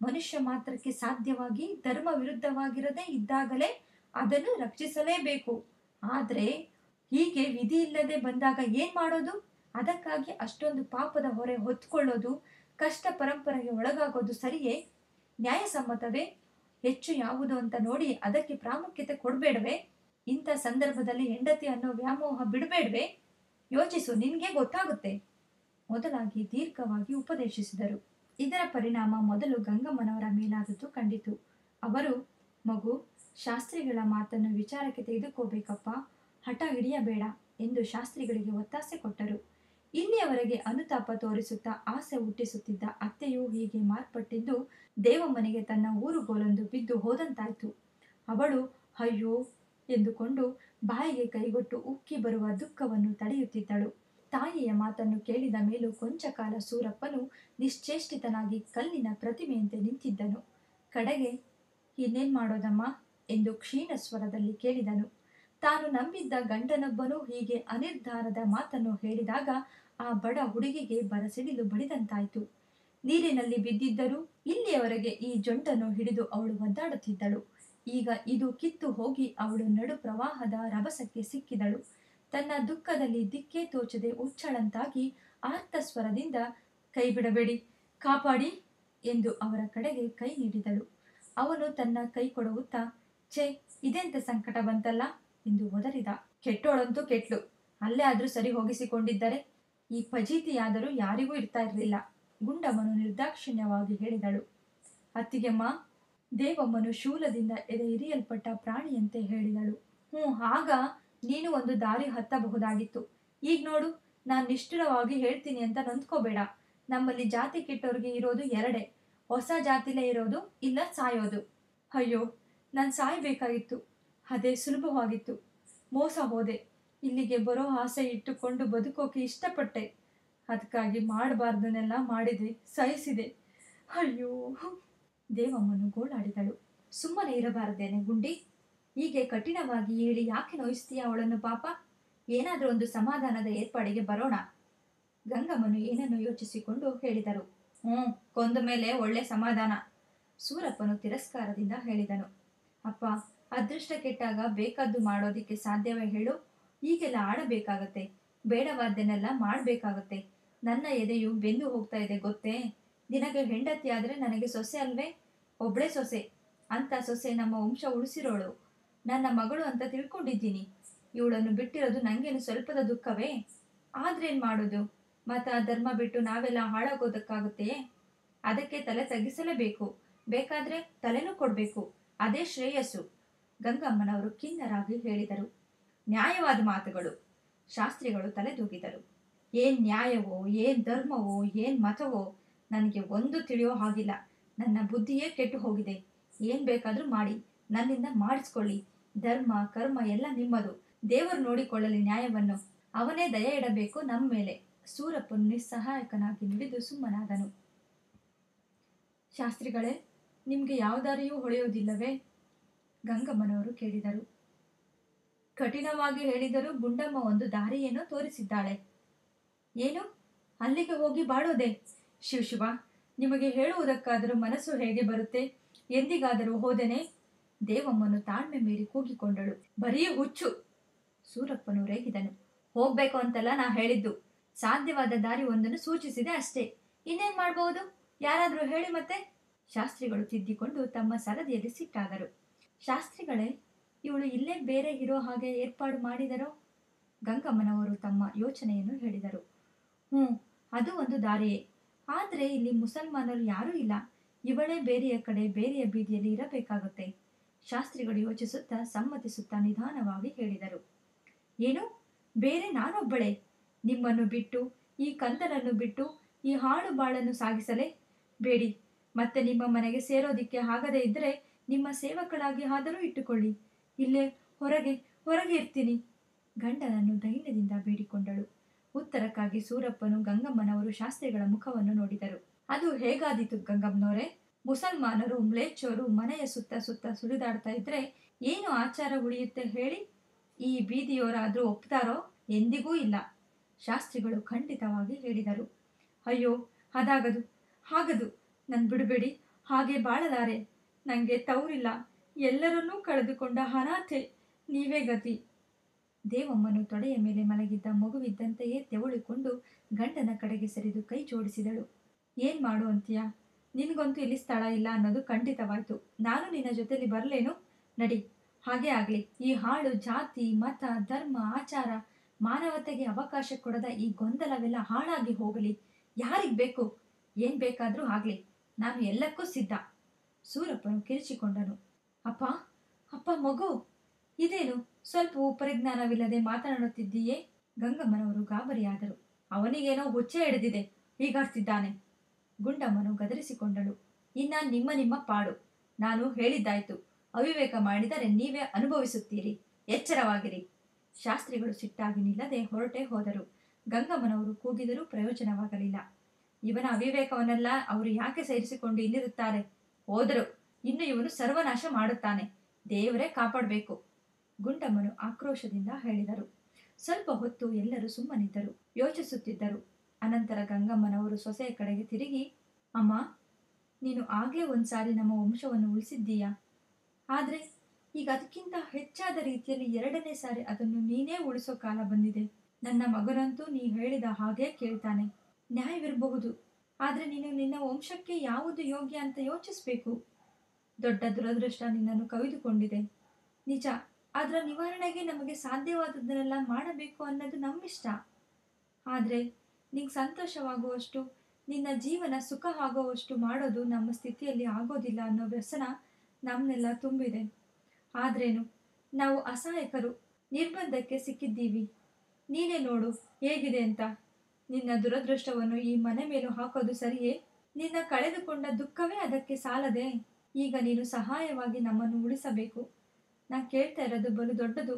ಮನುಷ್ಯ ಮಾತ್ರಕ್ಕೆ ಸಾಧ್ಯವಾಗಿ ಧರ್ಮ ವಿರುದ್ಧವಾಗಿರದೇ ಇದ್ದಾಗಲೇ ಅದನ್ನು ರಕ್ಷಿಸಲೇಬೇಕು. ಆದ್ರೆ ಹೀಗೆ ವಿಧಿ ಇಲ್ಲದೆ ಬಂದಾಗ ಏನ್ ಮಾಡೋದು? ಅದಕ್ಕಾಗಿ ಅಷ್ಟೊಂದು ಪಾಪದ ಹೊರೆ ಹೊತ್ಕೊಳ್ಳೋದು, ಕಷ್ಟ ಪರಂಪರೆಗೆ ಒಳಗಾಗೋದು ಸರಿಯೇ? ನ್ಯಾಯಸಮ್ಮತವೇ? ಹೆಚ್ಚು ಯಾವುದು ಅಂತ ನೋಡಿ ಅದಕ್ಕೆ ಪ್ರಾಮುಖ್ಯತೆ ಕೊಡಬೇಡವೇ? ಇಂಥ ಸಂದರ್ಭದಲ್ಲಿ ಹೆಂಡತಿ ಅನ್ನೋ ವ್ಯಾಮೋಹ ಬಿಡಬೇಡವೇ? ಯೋಚಿಸು, ನಿನ್ಗೆ ಗೊತ್ತಾಗುತ್ತೆ. ಮೊದಲಾಗಿ ದೀರ್ಘವಾಗಿ ಉಪದೇಶಿಸಿದರು. ಇದರ ಪರಿಣಾಮ ಮೊದಲು ಗಂಗಮ್ಮನವರ ಮೇಲಾದದ್ದು ಕಂಡಿತು. ಅವರು, ಮಗು, ಶಾಸ್ತ್ರಿಗಳ ಮಾತನ್ನು ವಿಚಾರಕ್ಕೆ ತೆಗೆದುಕೋಬೇಕಪ್ಪ, ಹಠ ಹಿಡಿಯಬೇಡ ಎಂದು ಶಾಸ್ತ್ರಿಗಳಿಗೆ ಒತ್ತಾಸೆ ಕೊಟ್ಟರು. ಇಲ್ಲಿಯವರೆಗೆ ಅನುತಾಪ ತೋರಿಸುತ್ತಾ ಆಸೆ ಹುಟ್ಟಿಸುತ್ತಿದ್ದ ಅತ್ತೆಯೂ ಹೀಗೆ ಮಾರ್ಪಟ್ಟಿದ್ದು ದೇವಮ್ಮನಿಗೆ ತನ್ನ ಊರುಗೋಲೊಂದು ಬಿದ್ದು ಹೋದಂತಾಯ್ತು. ಅವಳು ಅಯ್ಯೋ ಎಂದುಕೊಂಡು ಬಾಯಿಗೆ ಕೈಗೊಟ್ಟು ಉಕ್ಕಿ ಬರುವ ದುಃಖವನ್ನು ತಡೆಯುತ್ತಿದ್ದಳು. ತಾಯಿಯ ಮಾತನ್ನು ಕೇಳಿದ ಮೇಲೂ ಕೊಂಚ ಕಾಲ ಸೂರಪ್ಪನು ನಿಶ್ಚೇಷ್ಟಿತನಾಗಿ ಕಲ್ಲಿನ ಪ್ರತಿಮೆಯಂತೆ ನಿಂತಿದ್ದನು. ಕಡೆಗೆ ಇನ್ನೇನ್ ಮಾಡೋದಮ್ಮ ಎಂದು ಕ್ಷೀಣ ಸ್ವರದಲ್ಲಿ ಕೇಳಿದನು. ತಾನು ನಂಬಿದ್ದ ಗಂಡನೊಬ್ಬನು ಹೀಗೆ ಅನಿರ್ಧಾರದ ಮಾತನ್ನು ಹೇಳಿದಾಗ ಆ ಬಡ ಹುಡುಗಿಗೆ ಬರಸಿಡಿಲು ಬಡಿದಂತಾಯಿತು. ನೀರಿನಲ್ಲಿ ಬಿದ್ದಿದ್ದರೂ ಇಲ್ಲಿಯವರೆಗೆ ಈ ಜೊಂಟನ್ನು ಹಿಡಿದು ಅವಳು ಒದ್ದಾಡುತ್ತಿದ್ದಳು. ಈಗ ಇದು ಕಿತ್ತು ಹೋಗಿ ಅವಳು ನಡು ಪ್ರವಾಹದ ರಭಸಕ್ಕೆ ಸಿಕ್ಕಿದಳು. ತನ್ನ ದುಃಖದಲ್ಲಿ ದಿಕ್ಕೇ ತೋಚದೆ ಹುಚ್ಚಳಂತಾಗಿ ಆರ್ತಸ್ವರದಿಂದ ಕೈ ಬಿಡಬೇಡಿ, ಕಾಪಾಡಿ ಎಂದು ಅವರ ಕಡೆಗೆ ಕೈ ನೀಡಿದಳು. ಅವನು ತನ್ನ ಕೈ ಕೊಡುತ್ತಾ, ಛೇ, ಇದೆಂತ ಸಂಕಟ ಬಂತಲ್ಲ ಎಂದು ಒದರಿದ. ಕೆಟ್ಟೋಳಂತೂ ಕೆಟ್ಲು, ಅಲ್ಲೇ ಆದ್ರೂ ಸರಿ ಹೋಗಿಸಿಕೊಂಡಿದ್ದರೆ ಈ ಫಜೀತಿಯಾದರೂ ಯಾರಿಗೂ ಇರ್ತಾ ಇರಲಿಲ್ಲ, ಗುಂಡಮ್ಮನು ನಿರ್ದಾಕ್ಷಿಣ್ಯವಾಗಿ ಹೇಳಿದಳು. ಅತ್ತಿಗೆಮ್ಮ, ದೇವಮ್ಮನು ಶೂಲದಿಂದ ಎದೆ ಇರಿಯಲ್ಪಟ್ಟ ಪ್ರಾಣಿಯಂತೆ ಹೇಳಿದಳು. ಆಗ ನೀನು ಒಂದು ದಾರಿ ಹತ್ತಬಹುದಾಗಿತ್ತು. ಈಗ ನೋಡು, ನಾನು ನಿಷ್ಠುರವಾಗಿ ಹೇಳ್ತೀನಿ ಅಂತ ನೊಂದ್ಕೋಬೇಡ. ನಮ್ಮಲ್ಲಿ ಜಾತಿ ಕೆಟ್ಟವ್ರಿಗೆ ಇರೋದು ಎರಡೇ, ಹೊಸ ಜಾತಿಲೇ ಇರೋದು, ಇಲ್ಲ ಸಾಯೋದು. ಅಯ್ಯೋ, ನಾನು ಸಾಯ್ಬೇಕಾಗಿತ್ತು, ಅದೇ ಸುಲಭವಾಗಿತ್ತು. ಮೋಸ ಹೋದೆ. ಇಲ್ಲಿಗೆ ಬರೋ ಆಸೆ ಇಟ್ಟುಕೊಂಡು ಬದುಕೋಕೆ ಇಷ್ಟಪಟ್ಟೆ. ಅದಕ್ಕಾಗಿ ಮಾಡಬಾರ್ದನ್ನೆಲ್ಲ ಮಾಡಿದೆ, ಸಹಿಸಿದೆ. ಅಯ್ಯೋ, ದೇವಮ್ಮನು ಗೋಳಾಡಿದಳು. ಸುಮ್ಮನೆ ಇರಬಾರದೇನೆ ಗುಂಡಿ? ಹೀಗೆ ಕಠಿಣವಾಗಿ ಹೇಳಿ ಯಾಕೆ ನೋಯಿಸ್ತೀಯ ಅವಳನ್ನು ಪಾಪ? ಏನಾದರೂ ಒಂದು ಸಮಾಧಾನದ ಏರ್ಪಾಡಿಗೆ ಬರೋಣ. ಗಂಗಮ್ಮನು ಏನನ್ನು ಯೋಚಿಸಿಕೊಂಡು ಹೇಳಿದರು. ಕೊಂದ ಮೇಲೆ ಒಳ್ಳೆ ಸಮಾಧಾನ. ಸೂರಪ್ಪನು ತಿರಸ್ಕಾರದಿಂದ ಹೇಳಿದನು. ಅಪ್ಪ, ಅದೃಷ್ಟ ಕೆಟ್ಟಾಗ ಬೇಕಾದ್ದು ಮಾಡೋದಿಕ್ಕೆ ಸಾಧ್ಯವೇ ಹೇಳು? ಈಗೆಲ್ಲ ಆಡಬೇಕಾಗತ್ತೆ, ಬೇಡವಾದ್ದನ್ನೆಲ್ಲ ಮಾಡಬೇಕಾಗತ್ತೆ. ನನ್ನ ಎದೆಯು ಬೆಂದು ಹೋಗ್ತಾ ಇದೆ ಗೊತ್ತೇ? ನಿನಗೆ ಹೆಂಡತಿ ಆದ್ರೆ ನನಗೆ ಸೊಸೆ ಅಲ್ವೇ? ಒಬ್ಳೇ ಸೊಸೆ. ಅಂತ ಸೊಸೆ ನಮ್ಮ ವಂಶ ಉಳಿಸಿರೋಳು, ನನ್ನ ಮಗಳು ಅಂತ ತಿಳ್ಕೊಂಡಿದ್ದೀನಿ. ಇವಳನ್ನು ಬಿಟ್ಟಿರೋದು ನಂಗೇನು ಸ್ವಲ್ಪದ ದುಃಖವೇ? ಆದ್ರೇನ್ ಮಾಡೋದು? ಮತ ಧರ್ಮ ಬಿಟ್ಟು ನಾವೆಲ್ಲ ಹಾಳಾಗೋದಕ್ಕಾಗುತ್ತೆಯೇ? ಅದಕ್ಕೆ ತಲೆ ತಗ್ಗಿಸಲೇಬೇಕು, ಬೇಕಾದ್ರೆ ತಲೆನೂ ಕೊಡ್ಬೇಕು, ಅದೇ ಶ್ರೇಯಸ್ಸು. ಗಂಗಮ್ಮನವರು ಖಿನ್ನರಾಗಿ ಹೇಳಿದರು. ನ್ಯಾಯವಾದ ಮಾತುಗಳು. ಶಾಸ್ತ್ರಿಗಳು ತಲೆದೂಗಿದರು. ಏನ್ ನ್ಯಾಯವೋ, ಏನ್ ಧರ್ಮವೋ, ಏನ್ ಮತವೋ ನನಗೆ ಒಂದು ತಿಳಿಯೋ ಹಾಗಿಲ್ಲ. ನನ್ನ ಬುದ್ಧಿಯೇ ಕೆಟ್ಟು ಹೋಗಿದೆ. ಏನ್ ಬೇಕಾದ್ರೂ ಮಾಡಿ, ನನ್ನಿಂದ ಮಾಡಿಸ್ಕೊಳ್ಳಿ. ಧರ್ಮ ಕರ್ಮ ಎಲ್ಲ ನಿಮ್ಮದು. ದೇವರು ನೋಡಿಕೊಳ್ಳಲಿ ನ್ಯಾಯವನ್ನು. ಅವನೇ ದಯ ಇಡಬೇಕು ನಮ್ಮ ಮೇಲೆ. ಸೂರಪ್ಪನು ನಿಸ್ಸಹಾಯಕನಾಗಿ ನುಡಿದು ಸುಮ್ಮನಾದನು. ಶಾಸ್ತ್ರಿಗಳೇ, ನಿಮ್ಗೆ ಯಾವ ದಾರಿಯೂ ಹೊಳೆಯೋದಿಲ್ಲವೇ? ಗಂಗಮ್ಮನವರು ಕೇಳಿದರು. ಕಠಿಣವಾಗಿ ಹೇಳಿದರೂ ಗುಂಡಮ್ಮ ಒಂದು ದಾರಿಯೇನೋ ತೋರಿಸಿದ್ದಾಳೆ. ಏನು? ಅಲ್ಲಿಗೆ ಹೋಗಿ ಬಾಳೋದೆ? ಶಿವ, ನಿಮಗೆ ಹೇಳುವುದಕ್ಕಾದರೂ ಮನಸ್ಸು ಹೇಗೆ ಬರುತ್ತೆ? ಎಂದಿಗಾದರೂ ಹೋದೆನೆ? ದೇವಮ್ಮನು ತಾಳ್ಮೆ ಮೀರಿ ಕೂಗಿಕೊಂಡಳು. ಬರೀ ಹುಚ್ಚು. ಸೂರಪ್ಪನು ರೇಗಿದನು. ಹೋಗ್ಬೇಕು ಅಂತಲ್ಲ ನಾ ಹೇಳಿದ್ದು. ಸಾಧ್ಯವಾದ ದಾರಿ ಒಂದನ್ನು ಸೂಚಿಸಿದೆ ಅಷ್ಟೇ. ಇನ್ನೇನ್ ಮಾಡಬಹುದು? ಯಾರಾದ್ರೂ ಹೇಳಿ ಮತ್ತೆ. ಶಾಸ್ತ್ರಿಗಳು ತಿದ್ದಿಕೊಂಡು ತಮ್ಮ ಸರದಿಯಲ್ಲಿ ಸಿಟ್ಟಾದರು. ಶಾಸ್ತ್ರಿಗಳೇ, ಇವಳು ಇಲ್ಲೇ ಬೇರೆ ಇರೋ ಹಾಗೆ ಏರ್ಪಾಡು ಮಾಡಿದರೋ? ಗಂಗಮ್ಮನವರು ತಮ್ಮ ಯೋಚನೆಯನ್ನು ಹೇಳಿದರು. ಅದು ಒಂದು ದಾರಿಯೇ. ಆದ್ರೆ ಇಲ್ಲಿ ಮುಸಲ್ಮಾನರು ಯಾರೂ ಇಲ್ಲ. ಇವಳೇ ಬೇರೆಯ ಕಡೆ ಬೇರೆಯ ಬೀದಿಯಲ್ಲಿ ಇರಬೇಕಾಗುತ್ತೆ. ಶಾಸ್ತ್ರಿಗಳು ಯೋಚಿಸುತ್ತಾ ಸಮ್ಮತಿಸುತ್ತಾ ನಿಧಾನವಾಗಿ ಹೇಳಿದರು. ಏನು? ಬೇರೆ ನಾನೊಬ್ಬಳೇ? ನಿಮ್ಮನ್ನು ಬಿಟ್ಟು, ಈ ಕಂದನನ್ನು ಬಿಟ್ಟು ಈ ಹಾಳು ಬಾಳನ್ನು ಸಾಗಿಸಲೇ? ಬೇಡಿ. ಮತ್ತೆ ನಿಮ್ಮ ಮನೆಗೆ ಸೇರೋದಿಕ್ಕೆ ಆಗದೇ ಇದ್ದರೆ ನಿಮ್ಮ ಸೇವಕಳಾಗಿ ಆದರೂ ಇಟ್ಟುಕೊಳ್ಳಿ. ಇಲ್ಲೇ ಹೊರಗೆ ಇರ್ತೀನಿ. ಗಂಡನನ್ನು ದೈನ್ಯದಿಂದ ಬೇಡಿಕೊಂಡಳು. ಉತ್ತರಕ್ಕಾಗಿ ಸೂರಪ್ಪನು ಗಂಗಮ್ಮನವರು ಶಾಸ್ತ್ರಿಗಳ ಮುಖವನ್ನು ನೋಡಿದರು. ಅದು ಹೇಗಾದೀತು ಗಂಗಮ್ಮನವರೇ? ಮುಸಲ್ಮಾನರು ಮ್ಲೇಚ್ಛರು ಮನೆಯ ಸುತ್ತ ಸುಳಿದಾಡ್ತಾ ಇದ್ರೆ ಏನು ಆಚಾರ ಉಳಿಯುತ್ತೆ ಹೇಳಿ? ಈ ಬೀದಿಯವರಾದ್ರೂ ಒಪ್ತಾರೋ? ಎಂದಿಗೂ ಇಲ್ಲ. ಶಾಸ್ತ್ರಿಗಳು ಖಂಡಿತವಾಗಿ ಹೇಳಿದರು. ಅಯ್ಯೋ, ಹಾಗದು ನನ್ ಬಿಡಬೇಡಿ. ಹಾಗೆ ಬಾಳಲಾರೆ. ನಂಗೆ ತವರಿಲ್ಲ. ಎಲ್ಲರನ್ನೂ ಕಳೆದುಕೊಂಡ ಅನಾಥೆ. ನೀವೇ ಗತಿ. ದೇವಮ್ಮನು ತೊಡೆಯ ಮೇಲೆ ಮಲಗಿದ್ದ ಮಗುವಿದ್ದಂತೆಯೇ ತೆವಳಿಕೊಂಡು ಗಂಡನ ಕಡೆಗೆ ಸರಿದು ಕೈ ಜೋಡಿಸಿದಳು. ಏನ್ ಮಾಡು ಅಂತೀಯ? ನಿನ್ಗಂತೂ ಇಲ್ಲಿ ಸ್ಥಳ ಇಲ್ಲ ಅನ್ನೋದು ಖಂಡಿತವಾಯ್ತು. ನಾನು ನಿನ್ನ ಜೊತೆಲಿ ಬರ್ಲೇನು? ನಡಿ. ಹಾಗೆ ಆಗ್ಲಿ. ಈ ಹಾಳು ಜಾತಿ ಮತ ಧರ್ಮ ಆಚಾರ ಮಾನವತೆಗೆ ಅವಕಾಶ ಕೊಡದ ಈ ಗೊಂದಲವೆಲ್ಲ ಹಾಳಾಗಿ ಹೋಗಲಿ. ಯಾರಿಗ್ ಬೇಕು? ಏನ್ ಬೇಕಾದ್ರೂ ಆಗ್ಲಿ, ನಾನು ಎಲ್ಲಕ್ಕೂ ಸಿದ್ಧ. ಸೂರಪ್ಪನು ಕಿರಿಚಿಕೊಂಡನು. ಅಪ್ಪ, ಮಗು, ಇದೇನು ಸ್ವಲ್ಪವೂ ಪರಿಜ್ಞಾನವಿಲ್ಲದೆ ಮಾತನಾಡುತ್ತಿದ್ದೀಯೇ? ಗಂಗಮ್ಮನವರು ಗಾಬರಿಯಾದರು. ಅವನಿಗೇನೋ ಹುಚ್ಚೆ ಹಿಡಿದಿದೆ, ಹೀಗಾಡ್ತಿದ್ದಾನೆ. ಗುಂಡಮ್ಮನು ಗದರಿಸಿಕೊಂಡಳು. ಇನ್ನ ನಿಮ್ಮ ಪಾಡು. ನಾನು ಹೇಳಿದ್ದಾಯ್ತು. ಅವಿವೇಕ ಮಾಡಿದರೆ ನೀವೇ ಅನುಭವಿಸುತ್ತೀರಿ. ಎಚ್ಚರವಾಗಿರಿ. ಶಾಸ್ತ್ರಿಗಳು ಸಿಟ್ಟಾಗಿ ನಿಲ್ಲದೆ ಹೊರಟೇ ಹೋದರು. ಗಂಗಮ್ಮನವರು ಕೂಗಿದರೂ ಪ್ರಯೋಜನವಾಗಲಿಲ್ಲ. ಇವನ ಅವಿವೇಕವನ್ನೆಲ್ಲ ಅವರು ಯಾಕೆ ಸೇರಿಸಿಕೊಂಡು ಇಲ್ಲಿರುತ್ತಾರೆ? ಹೋದರು, ಇನ್ನು ಇವನು ಸರ್ವನಾಶ ಮಾಡುತ್ತಾನೆ. ದೇವರೇ ಕಾಪಾಡಬೇಕು. ಗುಂಡಮ್ಮನು ಆಕ್ರೋಶದಿಂದ ಹೇಳಿದರು. ಸ್ವಲ್ಪ ಹೊತ್ತು ಎಲ್ಲರೂ ಸುಮ್ಮನಿದ್ದರು, ಯೋಚಿಸುತ್ತಿದ್ದರು. ಅನಂತರ ಗಂಗಮ್ಮನವರು ಸೊಸೆಯ ಕಡೆಗೆ ತಿರುಗಿ, ಅಮ್ಮ, ನೀನು ಆಗಲೇ ಒಂದ್ಸಾರಿ ನಮ್ಮ ವಂಶವನ್ನು ಉಳಿಸಿದ್ದೀಯಾ. ಆದರೆ ಈಗ ಅದಕ್ಕಿಂತ ಹೆಚ್ಚಾದ ರೀತಿಯಲ್ಲಿ ಎರಡನೇ ಸಾರಿ ಅದನ್ನು ನೀನೇ ಉಳಿಸೋ ಕಾಲ ಬಂದಿದೆ. ನನ್ನ ಮಗನಂತೂ ನೀ ಹೇಳಿದ ಹಾಗೇ ಕೇಳ್ತಾನೆ. ನ್ಯಾಯವಿರಬಹುದು, ಆದರೆ ನೀನು ನಿನ್ನ ವಂಶಕ್ಕೆ ಯಾವುದು ಯೋಗ್ಯ ಅಂತ ಯೋಚಿಸ್ಬೇಕು. ದೊಡ್ಡ ದುರದೃಷ್ಟ ನಿನ್ನನ್ನು ಕವಿದುಕೊಂಡಿದೆ ನಿಜ. ಅದರ ನಿವಾರಣೆಗೆ ನಮಗೆ ಸಾಧ್ಯವಾದದ್ದನ್ನೆಲ್ಲ ಮಾಡಬೇಕು ಅನ್ನೋದು ನಮ್ಮಿಷ್ಟ. ಆದರೆ ನಿಂಗೆ ಸಂತೋಷವಾಗುವಷ್ಟು, ನಿನ್ನ ಜೀವನ ಸುಖ ಆಗುವಷ್ಟು ಮಾಡೋದು ನಮ್ಮ ಸ್ಥಿತಿಯಲ್ಲಿ ಆಗೋದಿಲ್ಲ ಅನ್ನೋ ವ್ಯಸನ ನಮ್ಮನ್ನೆಲ್ಲ ತುಂಬಿದೆ. ಆದ್ರೇನು, ನಾವು ಅಸಹಾಯಕರು, ನಿರ್ಬಂಧಕ್ಕೆ ಸಿಕ್ಕಿದ್ದೀವಿ. ನೀನೇ ನೋಡು ಹೇಗಿದೆ ಅಂತ. ನಿನ್ನ ದುರದೃಷ್ಟವನ್ನು ಈ ಮನೆ ಮೇಲೂ ಹಾಕೋದು ಸರಿಯೇ? ನಿನ್ನ ಕಳೆದುಕೊಂಡ ದುಃಖವೇ ಅದಕ್ಕೆ ಸಾಲದೆ? ಈಗ ನೀನು ಸಹಾಯವಾಗಿ ನಮ್ಮನ್ನು ಉಳಿಸಬೇಕು. ನಾನು ಕೇಳ್ತಾ ಇರೋದು ಬಲು ದೊಡ್ಡದು,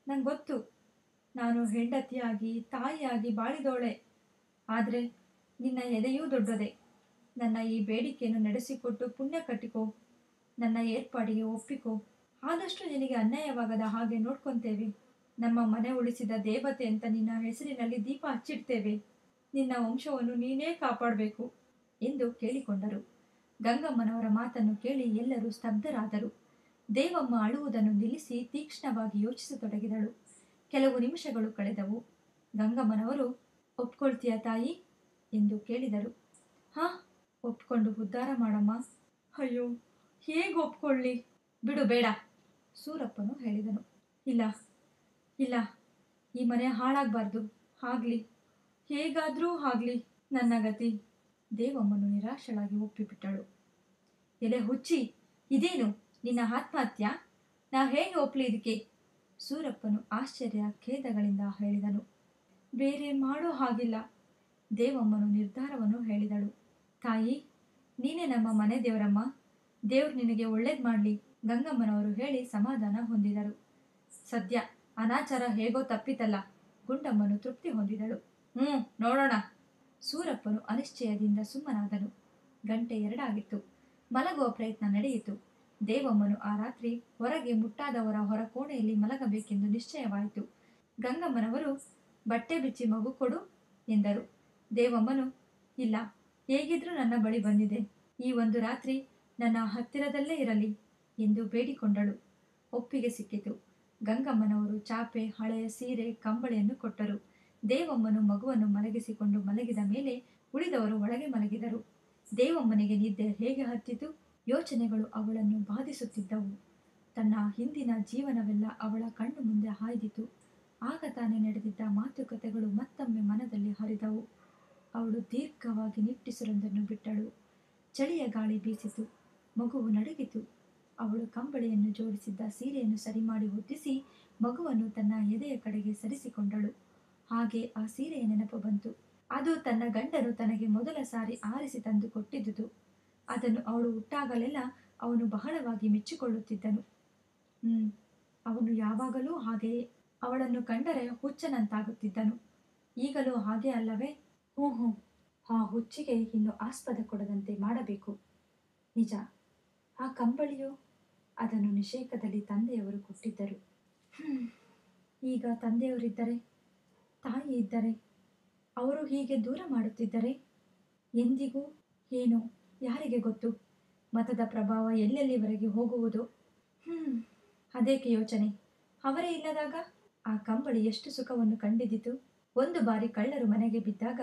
ನಂಗೆ ಗೊತ್ತು. ನಾನು ಹೆಂಡತಿಯಾಗಿ ತಾಯಿಯಾಗಿ ಬಾಳಿದೋಳೆ. ಆದರೆ ನಿನ್ನ ಎದೆಯೂ ದೊಡ್ಡದೆ. ನನ್ನ ಈ ಬೇಡಿಕೆಯನ್ನು ನಡೆಸಿಕೊಟ್ಟು ಪುಣ್ಯ ಕಟ್ಟಿಕೋ. ನನ್ನ ಏರ್ಪಾಡಿಗೆ ಒಪ್ಪಿಕೋ. ಆದಷ್ಟು ನಿನಗೆ ಅನ್ಯಾಯವಾಗದ ಹಾಗೆ ನೋಡ್ಕೊತೇವೆ. ನಮ್ಮ ಮನೆ ಉಳಿಸಿದ ದೇವತೆ ಅಂತ ನಿನ್ನ ಹೆಸರಿನಲ್ಲಿ ದೀಪ ಹಚ್ಚಿಡ್ತೇವೆ. ನಿನ್ನ ವಂಶವನ್ನು ನೀನೇ ಕಾಪಾಡಬೇಕು ಎಂದು ಕೇಳಿಕೊಂಡರು. ಗಂಗಮ್ಮನವರ ಮಾತನ್ನು ಕೇಳಿ ಎಲ್ಲರೂ ಸ್ತಬ್ಧರಾದರು. ದೇವಮ್ಮ ಅಳುವುದನ್ನು ನಿಲ್ಲಿಸಿ ತೀಕ್ಷ್ಣವಾಗಿ ಯೋಚಿಸತೊಡಗಿದಳು. ಕೆಲವು ನಿಮಿಷಗಳು ಕಳೆದವು. ಗಂಗಮ್ಮನವರು, ಒಪ್ಕೊಳ್ತೀಯ ತಾಯಿ ಎಂದು ಕೇಳಿದರು. ಹಾ, ಒಪ್ಕೊಂಡು ಉದ್ಧಾರ ಮಾಡಮ್ಮ. ಅಯ್ಯೋ, ಹೇಗೆ ಒಪ್ಕೊಳ್ಳಿ? ಬಿಡು, ಬೇಡ, ಸೂರಪ್ಪನು ಹೇಳಿದನು. ಇಲ್ಲ ಇಲ್ಲ, ಈ ಮನೆ ಹಾಳಾಗಬಾರ್ದು. ಆಗ್ಲಿ, ಹೇಗಾದ್ರೂ ಆಗ್ಲಿ, ನನ್ನ ಗತಿ. ದೇವಮ್ಮನು ನಿರಾಶಳಾಗಿ ಒಪ್ಪಿಬಿಟ್ಟಳು. ಎಲೆ ಹುಚ್ಚಿ, ಇದೇನು ನಿನ್ನ ಆತ್ಮಹತ್ಯ? ನಾ ಹೇಗೆ ಒಪ್ಲಿ ಇದಕ್ಕೆ? ಸೂರಪ್ಪನು ಆಶ್ಚರ್ಯ ಖೇದಗಳಿಂದ ಹೇಳಿದನು. ಬೇರೆ ಮಾಡೋ ಹಾಗಿಲ್ಲ. ದೇವಮ್ಮನು ನಿರ್ಧಾರವನ್ನು ಹೇಳಿದಳು. ತಾಯಿ, ನೀನೇ ನಮ್ಮ ಮನೆ ದೇವರಮ್ಮ. ದೇವ್ರು ನಿನಗೆ ಒಳ್ಳೇದು ಮಾಡಲಿ. ಗಂಗಮ್ಮನವರು ಹೇಳಿ ಸಮಾಧಾನ ಹೊಂದಿದರು. ಸದ್ಯ ಅನಾಚಾರ ಹೇಗೋ ತಪ್ಪಿತಲ್ಲ. ಗುಂಡಮ್ಮನು ತೃಪ್ತಿ ಹೊಂದಿದಳು. ನೋಡೋಣ. ಸೂರಪ್ಪನು ಅನಿಶ್ಚಯದಿಂದ ಸುಮ್ಮನಾದನು. ಗಂಟೆ 2 ಆಗಿತ್ತು. ಮಲಗುವ ಪ್ರಯತ್ನ ನಡೆಯಿತು. ದೇವಮ್ಮನು ಆ ರಾತ್ರಿ ಹೊರಗೆ ಮುಟ್ಟಾದವರ ಹೊರ ಕೋಣೆಯಲ್ಲಿ ಮಲಗಬೇಕೆಂದು ನಿಶ್ಚಯವಾಯಿತು. ಗಂಗಮ್ಮನವರು, ಬಟ್ಟೆ ಬಿಚ್ಚಿ ಮಗು ಕೊಡು ಎಂದರು. ದೇವಮ್ಮನು, ಇಲ್ಲ, ಹೇಗಿದ್ರೂ ನನ್ನ ಬಳಿ ಬಂದಿದೆ. ಈ ಒಂದು ರಾತ್ರಿ ನನ್ನ ಹತ್ತಿರದಲ್ಲೇ ಇರಲಿ ಎಂದು ಬೇಡಿಕೊಂಡಳು. ಒಪ್ಪಿಗೆ ಸಿಕ್ಕಿತು. ಗಂಗಮ್ಮನವರು ಚಾಪೆ, ಹಳೆಯ ಸೀರೆ, ಕಂಬಳಿಯನ್ನು ಕೊಟ್ಟರು. ದೇವಮ್ಮನು ಮಗುವನ್ನು ಮಲಗಿಸಿಕೊಂಡು ಮಲಗಿದ ಮೇಲೆ ಉಳಿದವರು ಒಳಗೆ ಮಲಗಿದರು. ದೇವಮ್ಮನಿಗೆ ನಿದ್ದೆ ಹೇಗೆ ಹತ್ತಿತು? ಯೋಚನೆಗಳು ಅವಳನ್ನು ಬಾಧಿಸುತ್ತಿದ್ದವು. ತನ್ನ ಹಿಂದಿನ ಜೀವನವೆಲ್ಲ ಅವಳ ಕಣ್ಣು ಮುಂದೆ ಹಾಯ್ದಿತು. ಆಗ ತಾನೇ ನಡೆದಿದ್ದ ಮಾತುಕತೆಗಳು ಮತ್ತೊಮ್ಮೆ ಮನದಲ್ಲಿ ಹರಿದವು. ಅವಳು ದೀರ್ಘವಾಗಿ ನಿಟ್ಟುಸಿರೊಂದನ್ನು ಬಿಟ್ಟಳು. ಚಳಿಯ ಗಾಳಿ ಬೀಸಿತು. ಮಗುವು ನಡುಗಿತು. ಅವಳು ಕಂಬಳಿಯನ್ನು ಜೋಡಿಸಿದ್ದ ಸೀರೆಯನ್ನು ಸರಿಮಾಡಿ ಹೊತ್ತಿಸಿ ಮಗುವನ್ನು ತನ್ನ ಎದೆಯ ಕಡೆಗೆ ಸರಿಸಿಕೊಂಡಳು. ಹಾಗೆ ಆ ಸೀರೆಯ ನೆನಪು ಬಂತು. ಅದು ತನ್ನ ಗಂಡನು ತನಗೆ ಮೊದಲ ಸಾರಿ ಆರಿಸಿ ತಂದು ಕೊಟ್ಟಿದ್ದುದು. ಅದನ್ನು ಅವಳು ಹುಟ್ಟಾಗಲೆಲ್ಲ ಅವನು ಬಹಳವಾಗಿ ಮೆಚ್ಚಿಕೊಳ್ಳುತ್ತಿದ್ದನು. ಅವನು ಯಾವಾಗಲೂ ಹಾಗೆಯೇ. ಅವಳನ್ನು ಕಂಡರೆ ಹುಚ್ಚನಂತಾಗುತ್ತಿದ್ದನು. ಈಗಲೂ ಹಾಗೆ ಅಲ್ಲವೇ? ಹ್ಞೂ, ಆ ಹುಚ್ಚಿಗೆ ಇನ್ನು ಆಸ್ಪದ ಕೊಡದಂತೆ ಮಾಡಬೇಕು. ನಿಜ, ಆ ಕಂಬಳಿಯು, ಅದನ್ನು ನಿಷೇಕದಲ್ಲಿ ತಂದೆಯವರು ಕೊಟ್ಟಿದ್ದರು. ಈಗ ತಂದೆಯವರಿದ್ದರೆ, ತಾಯಿ ಇದ್ದರೆ, ಅವರು ಹೀಗೆ ದೂರ ಮಾಡುತ್ತಿದ್ದರೆ ಎಂದಿಗೂ ಏನೋ, ಯಾರಿಗೆ ಗೊತ್ತು? ಮತದ ಪ್ರಭಾವ ಎಲ್ಲೆಲ್ಲಿವರೆಗೆ ಹೋಗುವುದು? ಅದೇಕೆ ಯೋಚನೆ? ಅವರೇ ಇಲ್ಲದಾಗ ಆ ಕಂಬಳಿ ಎಷ್ಟು ಸುಖವನ್ನು ಕಂಡಿದ್ದಿತು. ಒಂದು ಬಾರಿ ಕಳ್ಳರು ಮನೆಗೆ ಬಿದ್ದಾಗ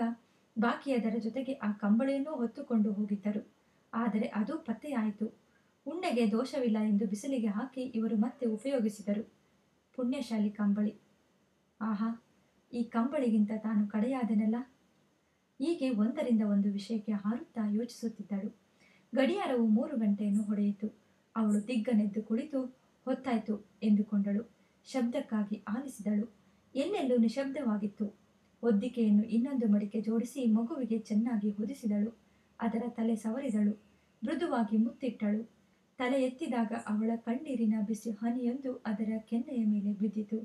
ಬಾಕಿಯದರ ಜೊತೆಗೆ ಆ ಕಂಬಳಿಯನ್ನೂ ಹೊತ್ತುಕೊಂಡು ಹೋಗಿದ್ದರು. ಆದರೆ ಅದು ಪತ್ತೆಯಾಯಿತು. ಉಣ್ಣೆಗೆ ದೋಷವಿಲ್ಲ ಎಂದು ಬಿಸಿಲಿಗೆ ಹಾಕಿ ಇವರು ಮತ್ತೆ ಉಪಯೋಗಿಸಿದರು. ಪುಣ್ಯಶಾಲಿ ಕಂಬಳಿ. ಆಹಾ, ಈ ಕಂಬಳಿಗಿಂತ ತಾನು ಕಡೆಯಾದೆನಲ್ಲ. ಹೀಗೆ ಒಂದರಿಂದ ಒಂದು ವಿಷಯಕ್ಕೆ ಹಾರುತ್ತಾ ಯೋಚಿಸುತ್ತಿದ್ದಳು. ಗಡಿಯಾರವು 3 ಗಂಟೆಯನ್ನು ಹೊಡೆಯಿತು. ಅವಳು ದಿಗ್ಗನೆದ್ದು ಕುಳಿತು ಹೊತ್ತಾಯ್ತು ಎಂದುಕೊಂಡಳು. ಶಬ್ದಕ್ಕಾಗಿ ಆಲಿಸಿದಳು. ಎಲ್ಲೆಲ್ಲೂ ನಿಶಬ್ದವಾಗಿತ್ತು. ಒದ್ದಿಕೆಯನ್ನು ಇನ್ನೊಂದು ಮಡಿಕೆ ಜೋಡಿಸಿ ಮಗುವಿಗೆ ಚೆನ್ನಾಗಿ ಹೊದಿಸಿದಳು. ಅದರ ತಲೆ ಸವರಿದಳು. ಮೃದುವಾಗಿ ಮುತ್ತಿಟ್ಟಳು. ತಲೆ ಎತ್ತಿದಾಗ ಅವಳ ಕಣ್ಣೀರಿನ ಬಿಸಿ ಹನಿಯೊಂದು ಅದರ ಕೆನ್ನೆಯ ಮೇಲೆ ಬಿದ್ದಿತು.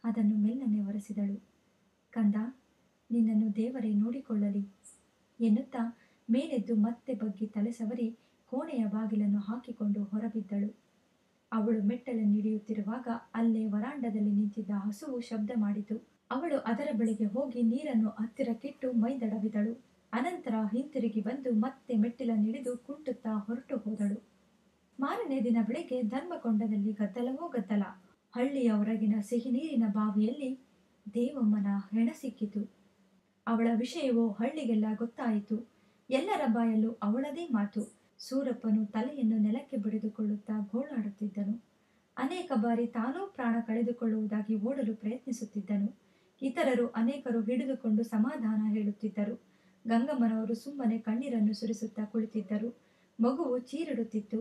ಅದನ್ನು ಮೆಲ್ಲನೆ ಒರೆಸಿದಳು. ಕಂದ, ನಿನ್ನನ್ನು ದೇವರೇ ನೋಡಿಕೊಳ್ಳಲಿ ಎನ್ನುತ್ತಾ ಮೇಲೆದ್ದು ಮತ್ತೆ ಬಗ್ಗಿ ತಲೆ ಸವರಿ ಕೋಣೆಯ ಬಾಗಿಲನ್ನು ಹಾಕಿಕೊಂಡು ಹೊರಬಿದ್ದಳು. ಅವಳು ಮೆಟ್ಟಲನ್ನಿಳಿಯುತ್ತಿರುವಾಗ ಅಲ್ಲೇ ವರಾಂಡದಲ್ಲಿ ನಿಂತಿದ್ದ ಹಸುವು ಶಬ್ದ ಮಾಡಿತು. ಅವಳು ಅದರ ಬಳಿಗೆ ಹೋಗಿ ನೀರನ್ನು ಹತ್ತಿರಕ್ಕಿಟ್ಟು ಮೈದಡವಿದಳು. ಅನಂತರ ಹಿಂತಿರುಗಿ ಬಂದು ಮತ್ತೆ ಮೆಟ್ಟಿಲನ್ನಿಳಿದು ಕುಂಟುತ್ತಾ ಹೊರಟು ಹೋದಳು. ಮಾರನೇ ದಿನ ಬೆಳಿಗ್ಗೆ ಧರ್ಮಕೊಂಡದಲ್ಲಿ ಗದ್ದಲವೋ ಗದ್ದಲ. ಹಳ್ಳಿಯ ಹೊರಗಿನ ಸಿಹಿ ನೀರಿನ ಬಾವಿಯಲ್ಲಿ ದೇವಮ್ಮನ ಹೆಣ ಸಿಕ್ಕಿತು. ಅವಳ ವಿಷಯವೋ ಹಳ್ಳಿಗೆಲ್ಲ ಗೊತ್ತಾಯಿತು. ಎಲ್ಲರ ಬಾಯಲ್ಲೂ ಅವಳದೇ ಮಾತು. ಸೂರಪ್ಪನು ತಲೆಯನ್ನು ನೆಲಕ್ಕೆ ಬಡಿದುಕೊಳ್ಳುತ್ತಾ ಗೋಳಾಡುತ್ತಿದ್ದನು. ಅನೇಕ ಬಾರಿ ತಾನೂ ಪ್ರಾಣ ಕಳೆದುಕೊಳ್ಳುವುದಾಗಿ ಓಡಲು ಪ್ರಯತ್ನಿಸುತ್ತಿದ್ದನು. ಇತರರು ಅನೇಕರು ಹಿಡಿದುಕೊಂಡು ಸಮಾಧಾನ ಹೇಳುತ್ತಿದ್ದರು. ಗಂಗಮ್ಮನವರು ಸುಮ್ಮನೆ ಕಣ್ಣೀರನ್ನು ಸುರಿಸುತ್ತಾ ಕುಳಿತಿದ್ದರು. ಮಗುವು ಚೀರಿಡುತ್ತಿತ್ತು.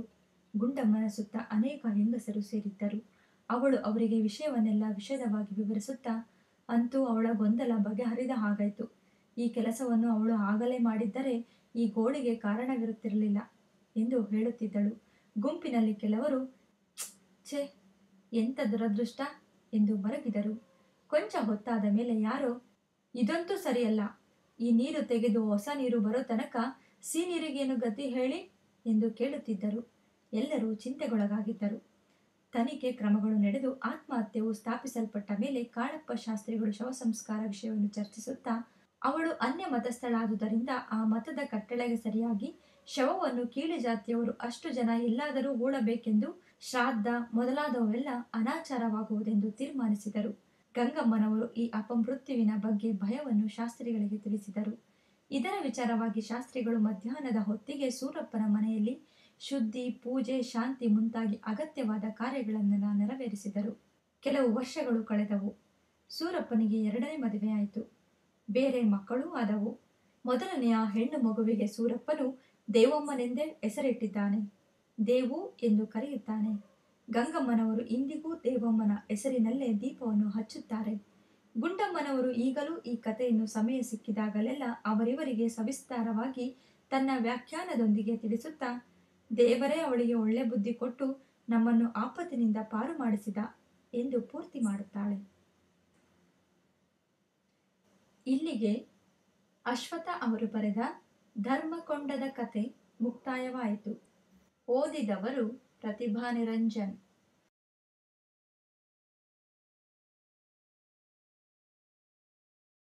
ಗುಂಡಮ್ಮನ ಸುತ್ತ ಅನೇಕ ಹೆಂಗಸರು ಸೇರಿದ್ದರು. ಅವಳು ಅವರಿಗೆ ವಿಷಯವನ್ನೆಲ್ಲ ವಿಶದವಾಗಿ ವಿವರಿಸುತ್ತಾ, ಅಂತೂ ಅವಳ ಗೊಂದಲ ಬಗೆಹರಿದ ಹಾಗಾಯಿತು. ಈ ಕೆಲಸವನ್ನು ಅವಳು ಆಗಲೇ ಮಾಡಿದ್ದರೆ ಈ ಗೋಳಿಗೆ ಕಾರಣವಿರುತ್ತಿರಲಿಲ್ಲ ಎಂದು ಹೇಳುತ್ತಿದ್ದಳು. ಗುಂಪಿನಲ್ಲಿ ಕೆಲವರು ಛೇ, ಎಂಥ ದುರದೃಷ್ಟ ಎಂದು ಮರಗಿದರು. ಕೊಂಚ ಹೊತ್ತಾದ ಮೇಲೆ ಯಾರೋ, ಇದಂತೂ ಸರಿಯಲ್ಲ, ಈ ನೀರು ತೆಗೆದು ಹೊಸ ನೀರು ಬರೋ ತನಕ ನೀರಿಗೇನು ಗತಿ ಹೇಳಿ ಎಂದು ಕೇಳುತ್ತಿದ್ದರು. ಎಲ್ಲರೂ ಚಿಂತೆಗೊಳಗಾಗಿದ್ದರು. ತನಿಖೆ ಕ್ರಮಗಳು ನಡೆದು ಆತ್ಮಹತ್ಯೆಯು ಸ್ಥಾಪಿಸಲ್ಪಟ್ಟ ಮೇಲೆ ಕಾಳಪ್ಪ ಶಾಸ್ತ್ರಿಗಳು ಶವ ಸಂಸ್ಕಾರ ವಿಷಯವನ್ನು ಚರ್ಚಿಸುತ್ತಾ, ಅವಳು ಅನ್ಯ ಮತಸ್ಥಳಾದುದರಿಂದ ಆ ಮತದ ಕಟ್ಟಳೆಗೆ ಸರಿಯಾಗಿ ಶವವನ್ನು ಕೀಳು ಜಾತಿಯವರು ಅಷ್ಟು ಜನ ಎಲ್ಲಾದರೂ ಹೂಳಬೇಕೆಂದು ಶ್ರಾದ್ದ ಮೊದಲಾದವೆಲ್ಲ ಅನಾಚಾರವಾಗುವುದೆಂದು ತೀರ್ಮಾನಿಸಿದರು. ಗಂಗಮ್ಮನವರು ಈ ಅಪಮೃತ್ಯುವಿನ ಬಗ್ಗೆ ಭಯವನ್ನು ಶಾಸ್ತ್ರಿಗಳಿಗೆ ತಿಳಿಸಿದರು. ಇದರ ವಿಚಾರವಾಗಿ ಶಾಸ್ತ್ರಿಗಳು ಮಧ್ಯಾಹ್ನದ ಹೊತ್ತಿಗೆ ಸೂರಪ್ಪನ ಮನೆಯಲ್ಲಿ ಶುದ್ಧಿ, ಪೂಜೆ, ಶಾಂತಿ ಮುಂತಾಗಿ ಅಗತ್ಯವಾದ ಕಾರ್ಯಗಳನ್ನೆಲ್ಲ ನೆರವೇರಿಸಿದರು. ಕೆಲವು ವರ್ಷಗಳು ಕಳೆದವು. ಸೂರಪ್ಪನಿಗೆ 2ನೇ ಮದುವೆಯಾಯಿತು. ಬೇರೆ ಮಕ್ಕಳೂ ಆದವು. ಮೊದಲನೆಯ ಹೆಣ್ಣು ಮಗುವಿಗೆ ಸೂರಪ್ಪನು ದೇವಮ್ಮನೆಂದೇ ಹೆಸರಿಟ್ಟಿದ್ದಾನೆ. ದೇವು ಎಂದು ಕರೆಯುತ್ತಾನೆ. ಗಂಗಮ್ಮನವರು ಇಂದಿಗೂ ದೇವಮ್ಮನ ಹೆಸರಿನಲ್ಲೇ ದೀಪವನ್ನು ಹಚ್ಚುತ್ತಾರೆ. ಗುಂಡಮ್ಮನವರು ಈಗಲೂ ಈ ಕಥೆಯನ್ನು ಸಮಯ ಸಿಕ್ಕಿದಾಗಲೆಲ್ಲ ಅವರಿವರಿಗೆ ಸವಿಸ್ತಾರವಾಗಿ ತನ್ನ ವ್ಯಾಖ್ಯಾನದೊಂದಿಗೆ ತಿಳಿಸುತ್ತಾ, ದೇವರೇ ಅವಳಿಗೆ ಒಳ್ಳೆ ಬುದ್ಧಿ ಕೊಟ್ಟು ನಮ್ಮನ್ನು ಆಪತ್ತಿನಿಂದ ಪಾರು ಮಾಡಿಸಿದ ಎಂದು ಪೂರ್ತಿ ಮಾಡುತ್ತಾಳೆ. ಇಲ್ಲಿಗೆ ಅಶ್ವಥ ಅವರು ಬರೆದ ಧರ್ಮಕೊಂಡದ ಕತೆ ಮುಕ್ತಾಯವಾಯಿತು. ಓದಿದವರು ಪ್ರತಿಭಾ ನಿರಂಜನ್.